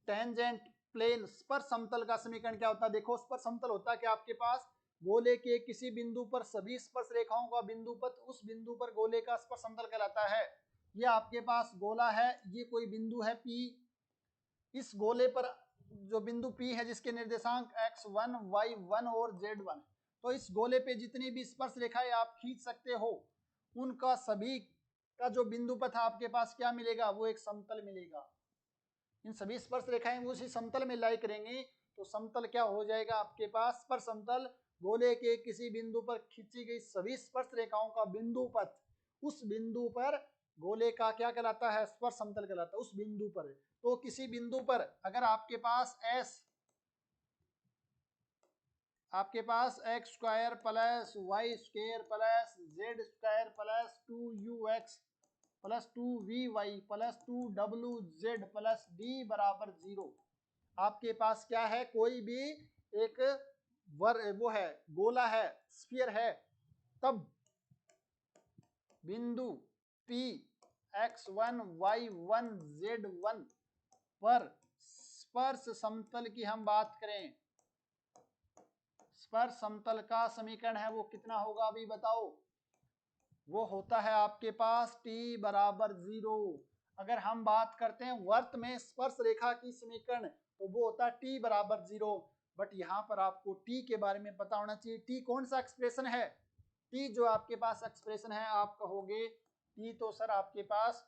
टेंजेंट प्लेन, स्पर्श समतल का समीकरण क्या होता है, देखो स्पर्श समतल होता है कि आपके पास गोले के किसी बिंदु पर सभी स्पर्श रेखाओं का बिंदुपथ उस बिंदु पर गोले का स्पर्श समतल कहलाता है। ये आपके पास गोला है, ये कोई बिंदु है P, इस गोले पर जो बिंदु P है जिसके निर्देशांक x1 y1 और z1, तो इस गोले पे जितनी भी स्पर्श रेखाएं आप खींच सकते हो उनका सभी का जो बिंदुपथ आपके पास क्या मिलेगा, वो एक समतल मिलेगा। इन सभी स्पर्श रेखाएं वो उसी समतल में लाई करेंगी, तो समतल क्या हो जाएगा आपके पास, स्पर्श समतल गोले के किसी बिंदु पर खींची गई सभी स्पर्श रेखाओं का बिंदुपथ उस बिंदु पर गोले का क्या कहलाता है, स्पर्श समतल कहलाता है, उस बिंदु पर। तो किसी बिंदु पर अगर आपके पास आपके पास X square plus Y square plus Z square plus 2ux plus 2vy plus 2wz plus d बराबर 0, आपके पास क्या है, कोई भी एक वो है, गोला है, स्फीयर है, तब बिंदु P x1 y1 z1 पर स्पर्श समतल की हम बात करें, स्पर्श समतल का समीकरण है वो कितना होगा अभी बताओ, वो होता है आपके पास t बराबर 0। अगर हम बात करते हैं वर्त में स्पर्श रेखा की समीकरण तो वो होता है t बराबर 0, बट यहाँ पर आपको t के बारे में पता होना चाहिए। t कौन सा एक्सप्रेशन है, t जो आपके पास एक्सप्रेशन है आप कहोगे t तो सर आपके पास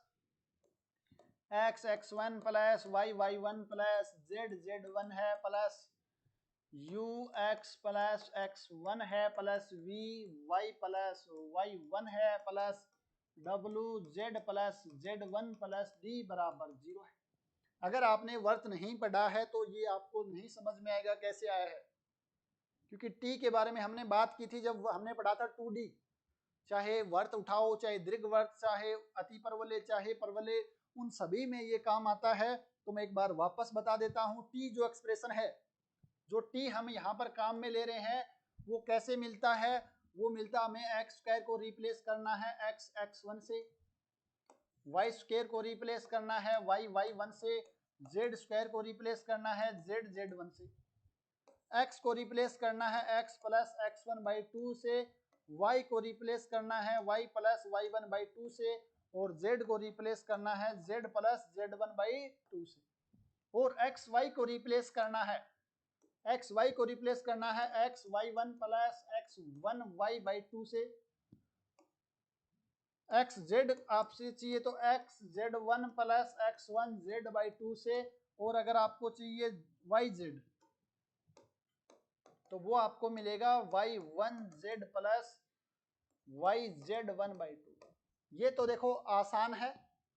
x x1 plus y y1 plus z z1 है plus u x plus x1 है plus v y plus y1 है plus w z plus z1 plus d बराबर 0 है। अगर आपने वर्त नहीं पढ़ा है तो ये आपको नहीं समझ में आएगा कैसे आया है, क्योंकि टी के बारे में हमने बात की थी जब हमने पढ़ा था 2D, चाहे वर्त उठाओ, चाहे दीर्घवर्त, चाहे अति परवलय, चाहे परवलय, उन सभी में ये काम आता है। तो मैं एक बार वापस बता देता हूँ, टी जो एक्सप्रेशन है, जो टी हम यहाँ पर काम में ले रहे हैं वो कैसे मिलता है, वो मिलता हमें एक्स स्क्वायर को रिप्लेस करना है एक्स x1 से, वाई स्क्वायर को रिप्लेस करना है वाई y1 से, जेड स्क्वायर को रिप्लेस करना है जेड z1 से, x को रिप्लेस करना है x प्लस x1/2 से, y को रिप्लेस करना है y प्लस y1/2 से, और z को रिप्लेस करना है z प्लस z1/2 से, और xy को रिप्लेस करना है xy को रिप्लेस करना है xy1 प्लस x1y/2 से, xz आपसे चाहिए तो xz1 प्लस x1z/2 से, और अगर आपको चाहिए yz तो वो आपको मिलेगा y1z प्लस yz1/2। ये तो देखो आसान है,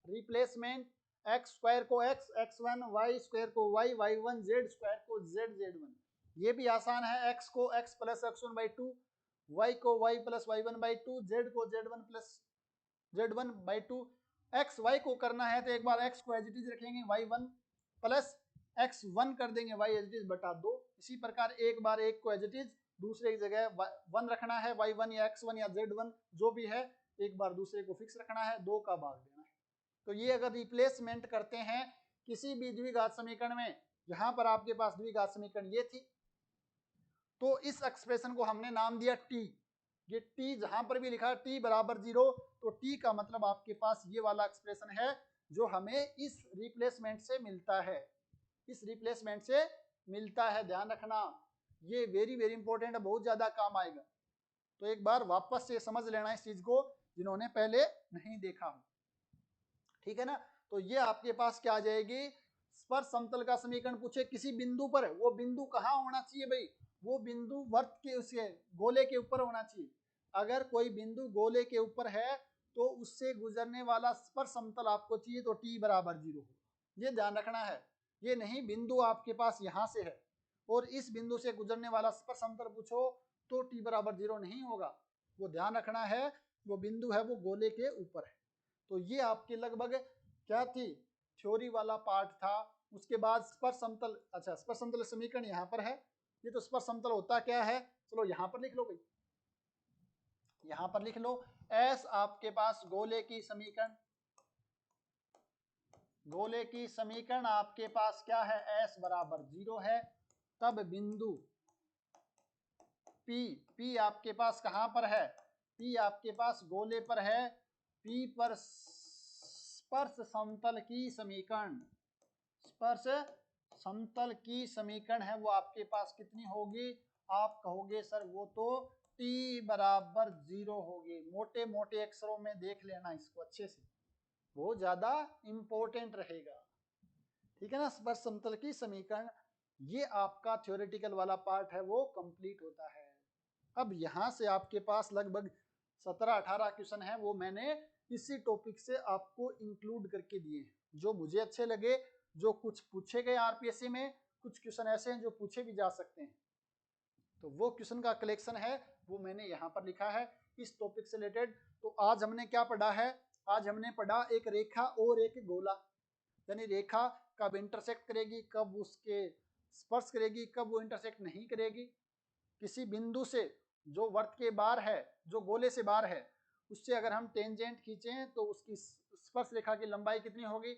रिप्लेसमेंट एक्स स्क्वायर को x x1, y स्क्वायर को y y1, z स्क्वायर को z z1, ये भी आसान है, x को x प्लस x1/2, y को y प्लस y1/2, z को z1 plus z1/2। X Y को करना है तो एक बार x को एज इट इज रखेंगे, y1 प्लस x1 कर देंगे y एज इट इज बटा 2। इसी प्रकार एक बार एक को एज इट इज दूसरे की जगह 1 रखना है, y1 या x1 या z1 जो भी है, एक बार दूसरे को फिक्स रखना है, 2 का भाग देना है। तो ये अगर रिप्लेसमेंट करते हैं किसी भी द्विघात समीकरण में, यहाँ पर आपके पास द्विघात समीकरण ये थी, तो इस एक्सप्रेशन को हमने नाम दिया टी। ये टी जहां पर भी लिखा टी बराबर 0, तो टी का मतलब आपके पास ये वाला एक्सप्रेशन है जो हमें इस रिप्लेसमेंट से मिलता है, इस रिप्लेसमेंट से मिलता है, ध्यान रखना, ये वेरी वेरी इंपॉर्टेंट है, बहुत ज्यादा काम आएगा। तो एक बार वापस से समझ लेना इस चीज को जिन्होंने पहले नहीं देखा हो, ठीक है ना। तो ये आपके पास क्या आ जाएगी, स्पर्श समतल का समीकरण पूछे किसी बिंदु पर, वो बिंदु कहाँ होना चाहिए भाई, वो बिंदु वर्त के उसके गोले के ऊपर होना चाहिए। अगर कोई बिंदु गोले के ऊपर है तो उससे गुजरने वाला स्पर्श समतल आपको चाहिए तो t बराबर 0 हो, ये ध्यान रखना है। ये नहीं बिंदु आपके पास यहाँ से है और इस बिंदु से गुजरने वाला स्पर्श समतल पूछो तो t बराबर 0 नहीं होगा, वो ध्यान रखना है, वो बिंदु है वो गोले के ऊपर है। तो ये आपके लगभग क्या थी, थ्योरी वाला पार्ट था। उसके बाद स्पर्श समतल, अच्छा स्पर्श समतल समीकरण यहाँ पर है, ये तो स्पर्श समतल होता क्या है, चलो यहाँ पर लिख लो भाई, यहाँ पर लिख लो एस आपके पास गोले की समीकरण, गोले की समीकरण आपके पास क्या है, एस बराबर 0 है, तब बिंदु P आपके पास कहाँ पर है, P आपके पास गोले पर है, P पर स्पर्श समतल की समीकरण, स्पर्श समतल की समीकरण है वो आपके पास कितनी होगी, आप कहोगे सर वो तो t बराबर 0 होगी। मोटे मोटे अक्षरों में देख लेना इसको अच्छे से, बहुत ज्यादा इंपॉर्टेंट रहेगा, ठीक है ना। स्पर्श समतल की समीकरण, ये आपका थ्योरेटिकल वाला पार्ट है वो कंप्लीट होता है। अब यहाँ से आपके पास लगभग 17-18 क्वेश्चन है वो मैंने इसी टॉपिक से आपको इंक्लूड करके दिए हैं, जो मुझे अच्छे लगे, जो कुछ पूछे गए आरपीएससी में, कुछ क्वेश्चन ऐसे हैं जो पूछे भी जा सकते हैं, तो वो क्वेश्चन का कलेक्शन है वो मैंने यहाँ पर लिखा है इस टॉपिक से रिलेटेड। तो आज हमने क्या पढ़ा है, आज हमने पढ़ा एक रेखा और एक गोला, यानी रेखा कब इंटरसेक्ट करेगी, कब उसके स्पर्श करेगी, कब वो इंटरसेक्ट नहीं करेगी, किसी बिंदु से जो वर्त के बाहर है, जो गोले से बाहर है, उससे अगर हम टेंजेंट खींचें तो उसकी स्पर्श रेखा की लंबाई कितनी होगी।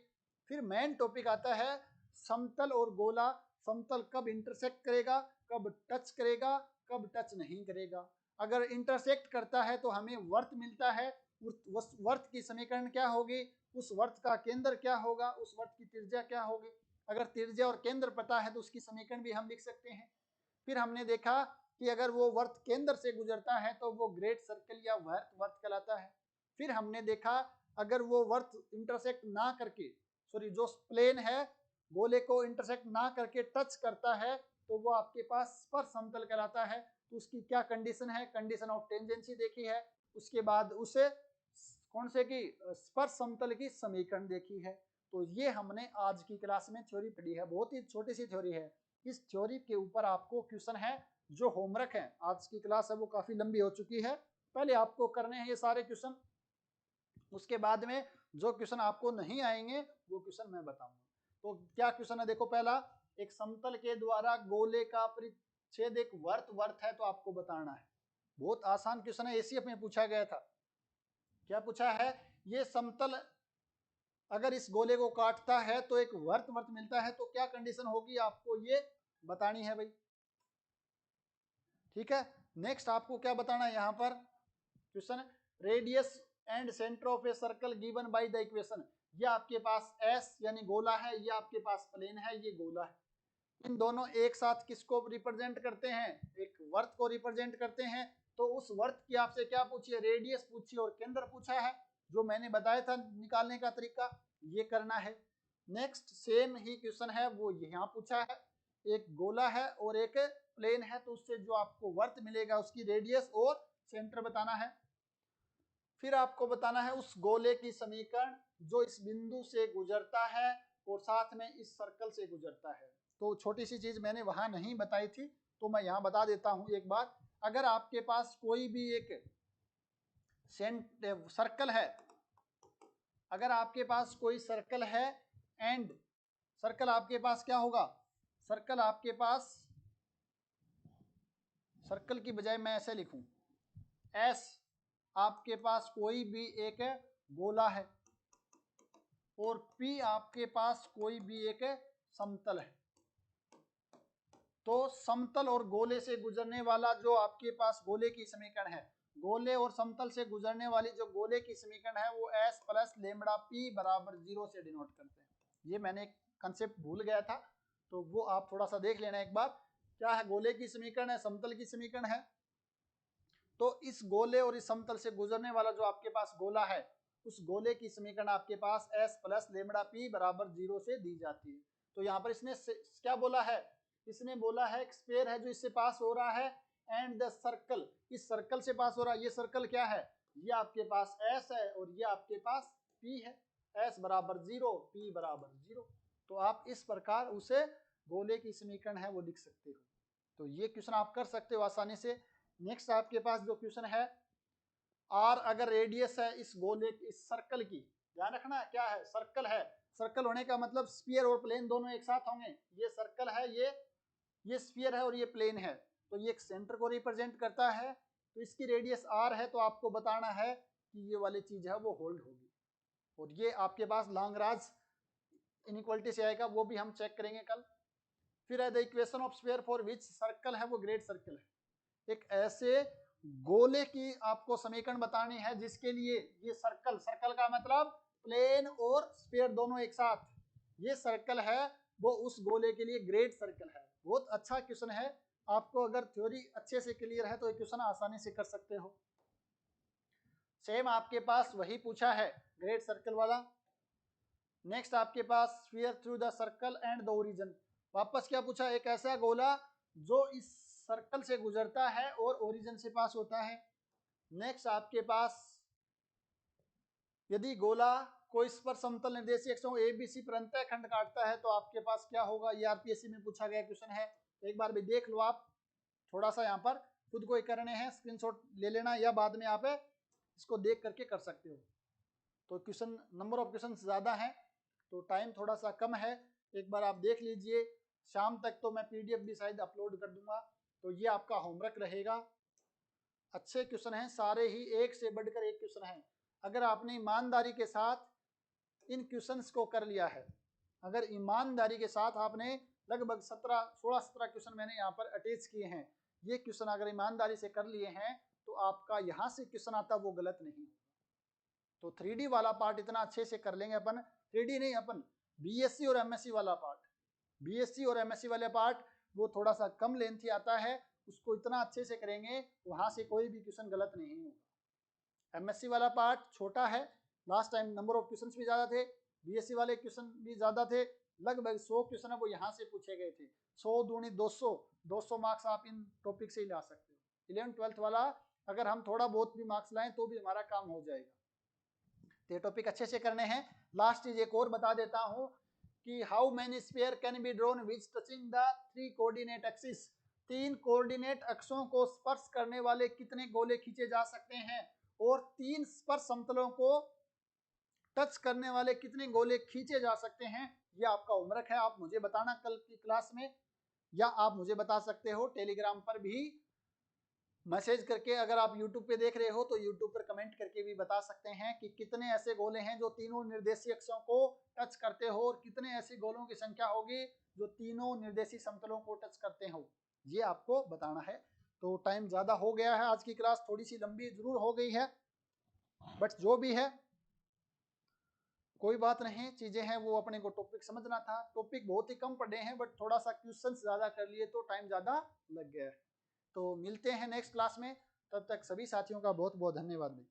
फिर मेन टॉपिक आता है समतल और गोला, समतल कब इंटरसेक्ट करेगा, कब टच करेगा, कब टच नहीं करेगा। अगर इंटरसेक्ट करता है तो हमें वर्त मिलता है, उस वर्त की समीकरण क्या होगी, उस वर्त का केंद्र क्या होगा, उस वर्त की त्रिज्या क्या होगी। अगर त्रिज्या और केंद्र पता है तो उसकी समीकरण भी हम लिख सकते हैं। फिर हमने देखा कि अगर वो वर्त केंद्र से गुजरता है तो वो ग्रेट सर्कल या वर्त कहलाता है। फिर हमने देखा अगर वो वर्त इंटरसेक्ट ना करके, सॉरी जो प्लेन है गोले को इंटरसेक्ट ना करके टच करता है तो वो आपके पास स्पर्श समतल कहलाता है। तो उसकी क्या कंडीशन है, कंडीशन ऑफ टेंजेंसी देखी है, उसके बाद उसे कौन से की स्पर्श समतल की समीकरण देखी है। तो ये हमने आज की क्लास में थ्योरी पढ़ी है, बहुत ही छोटी सी थ्योरी है। इस थ्योरी के ऊपर आपको क्वेश्चन है, जो होमवर्क है, आज की क्लास है वो काफी लंबी हो चुकी है, पहले आपको करने हैं ये सारे क्वेश्चन, उसके बाद में जो क्वेश्चन आपको नहीं आएंगे वो क्वेश्चन मैं बताऊंगा। तो क्या क्वेश्चन है, देखो पहला, एक समतल के द्वारा गोले का परिच्छेद एक वर्त है तो आपको बताना है। बहुत आसान क्वेश्चन है, एसीएफ में पूछा गया था। क्या पूछा है, ये समतल अगर इस गोले को काटता है तो एक वर्त मिलता है, तो क्या कंडीशन होगी आपको ये बतानी है भाई। ठीक है, नेक्स्ट आपको क्या बताना है यहाँ पर question, radius and centre of a circle given by the equation. ये आपके पास एस यानी गोला है, ये आपके पास प्लेन है, ये गोला है। इन दोनों एक साथ किसको रिप्रेजेंट करते हैं, एक वर्त को रिप्रेजेंट करते हैं। तो उस वर्त की आपसे क्या पूछी है, रेडियस पूछी और केंद्र पूछा है, जो मैंने बताया था निकालने का तरीका, ये करना है। नेक्स्ट सेम ही क्वेश्चन है वो यहाँ पूछा है, एक गोला है और एक प्लेन है, तो उससे जो आपको वर्त मिलेगा उसकी रेडियस और सेंटर बताना है। फिर आपको बताना है उस गोले की समीकरण जो इस बिंदु से गुजरता है और साथ में इस सर्कल से गुजरता है। तो छोटी सी चीज मैंने वहां नहीं बताई थी तो मैं यहाँ बता देता हूँ एक बार। अगर आपके पास कोई भी एक सर्कल है, अगर आपके पास कोई सर्कल है एंड सर्कल आपके पास क्या होगा, सर्कल आपके पास, सर्कल की बजाय मैं ऐसे लिखूं, एस आपके पास कोई भी एक गोला है और P आपके पास कोई भी एक समतल है। तो समतल और गोले से गुजरने वाला जो आपके पास गोले की समीकरण है, गोले और समतल से गुजरने वाली जो गोले की समीकरण है वो S प्लस लेमड़ा P बराबर 0 से डिनोट करते हैं। ये मैंने एक कंसेप्ट भूल गया था तो वो आप थोड़ा सा देख लेना एक बार। क्या है, गोले की समीकरण है, समतल की समीकरण है। तो इस गोले और इस समतल से गुजरने वाला जो आपके पास गोला है, उस गोले की समीकरण आपके पास S प्लस लेमड़ा P बराबर 0 से दी जाती है। तो यहाँ पर इसने क्या बोला है, इसने बोला है एक स्फीयर है जो इससे पास हो रहा है एंड द सर्कल, इस सर्कल से पास हो रहा है। ये सर्कल क्या है, ये आपके पास S है और ये आपके पास P है, S बराबर 0 P बराबर 0। तो आप इस प्रकार उसे गोले की समीकरण है वो लिख सकते हो। तो ये क्वेश्चन आप कर सकते हो आसानी से। नेक्स्ट आपके पास जो क्वेश्चन है, R अगर रेडियस है इस गोले इस सर्कल की, ध्यान रखना क्या है, सर्कल है, सर्कल होने का मतलब स्फीयर और प्लेन दोनों एक साथ होंगे। ये सर्कल है, ये स्फीयर है और ये प्लेन है, तो ये एक सेंटर को रिप्रेजेंट करता है। तो इसकी रेडियस R है, तो आपको बताना है कि ये वाली चीज है वो होल्ड होगी। और ये आपके पास लैग्रांज इनइक्वालिटी से आएगा, वो भी हम चेक करेंगे कल। फिर है the equation of sphere for which circle है वो ग्रेट सर्कल है। एक ऐसे गोले की आपको समीकरण बतानी है जिसके लिए ये सर्कल, सर्कल का मतलब प्लेन और स्फीयर दोनों एक साथ, ये सर्कल है वो उस गोले के लिए ग्रेट सर्कल है। बहुत अच्छा क्वेश्चन है, आपको अगर थ्योरी अच्छे से क्लियर है तो ये क्वेश्चन आसानी से कर सकते हो। सेम आपके पास वही पूछा है ग्रेट सर्कल वाला। नेक्स्ट आपके पास sphere through the circle and the origin, वापस क्या पूछा, एक ऐसा गोला जो इस सर्कल से गुजरता है और ओरिजिन से पास होता है। नेक्स्ट आपके पास यदि गोला कोई स्पर्श समतल निर्देशीय अक्षों ए बी सी पर अंतःखंड काटता है तो आपके पास क्या होगा, ये आरपीएससी में पूछा गया क्वेश्चन है। एक बार भी देख लो आप, थोड़ा सा यहाँ पर खुद को ही करने हैं, स्क्रीनशॉट ले लेना या बाद में आप इसको देख करके कर सकते हो। तो क्वेश्चन नंबर ऑफ क्वेश्चन ज़्यादा है तो टाइम थोड़ा सा कम है, एक बार आप देख लीजिए। शाम तक तो मैं पीडीएफ भी शायद अपलोड कर दूंगा, तो ये आपका होमवर्क रहेगा। अच्छे क्वेश्चन हैं सारे ही, एक से बढ़कर एक क्वेश्चन है। अगर आपने ईमानदारी के साथ इन क्वेश्चंस को कर लिया है, अगर ईमानदारी के साथ आपने लगभग 16-17 क्वेश्चन मैंने यहाँ पर अटैच किए हैं, ये क्वेश्चन अगर ईमानदारी से कर लिए हैं तो आपका यहाँ से क्वेश्चन आता वो गलत नहीं होगा। तो 3D वाला पार्ट इतना अच्छे से कर लेंगे अपन, 3D नहीं, अपन बीएससी और एमएससी वाला पार्ट, बीएससी और एमएससी वाले पार्ट वो थोड़ा सा कम लेंथी आता है, उसको इतना अच्छे से करेंगे वहां से कोई भी क्वेश्चन गलत नहीं होगा। एमएससी वाला पार्ट छोटा है, last time number of question भी ज्यादा थे, बीएससी वाले क्वेश्चन भी ज्यादा थे, लगभग 100 क्वेश्चन है वो यहाँ से पूछे गए थे। 100 दूनी 200 मार्क्स आप इन टॉपिक से ही ला सकते हो। 11th-12th वाला अगर हम थोड़ा बहुत भी मार्क्स लाएं तो भी हमारा काम हो जाएगा। तो ये टॉपिक अच्छे से करने हैं। लास्ट चीज एक और बता देता हूं कि how many sphere can be drawn which touching the 3 coordinate axis, 3 coordinate अक्षों को स्पर्श करने वाले कितने गोले खींचे जा सकते हैं, और 3 स्पर्श समतलों को टच करने वाले कितने गोले खींचे जा सकते हैं। यह आपका होमवर्क है, आप मुझे बताना कल की क्लास में, या आप मुझे बता सकते हो टेलीग्राम पर भी मैसेज करके। अगर आप YouTube पे देख रहे हो तो YouTube पर कमेंट करके भी बता सकते हैं कि कितने ऐसे गोले हैं जो तीनों निर्देशीय अक्षों को टच करते हो, और कितने ऐसे गोलों की संख्या होगी जो तीनों निर्देशीय समतलों को टच करते हो, ये आपको बताना है। तो टाइम ज़्यादा हो गया है, आज की क्लास थोड़ी सी लंबी जरूर हो गई है, बट जो भी है कोई बात नहीं, चीज़ें हैं वो अपने को टॉपिक समझना था। टॉपिक बहुत ही कम पढ़े हैं बट थोड़ा सा क्वेश्चन ज़्यादा कर लिए तो टाइम ज़्यादा लग गया है। तो मिलते हैं नेक्स्ट क्लास में, तब तक सभी साथियों का बहुत बहुत धन्यवाद।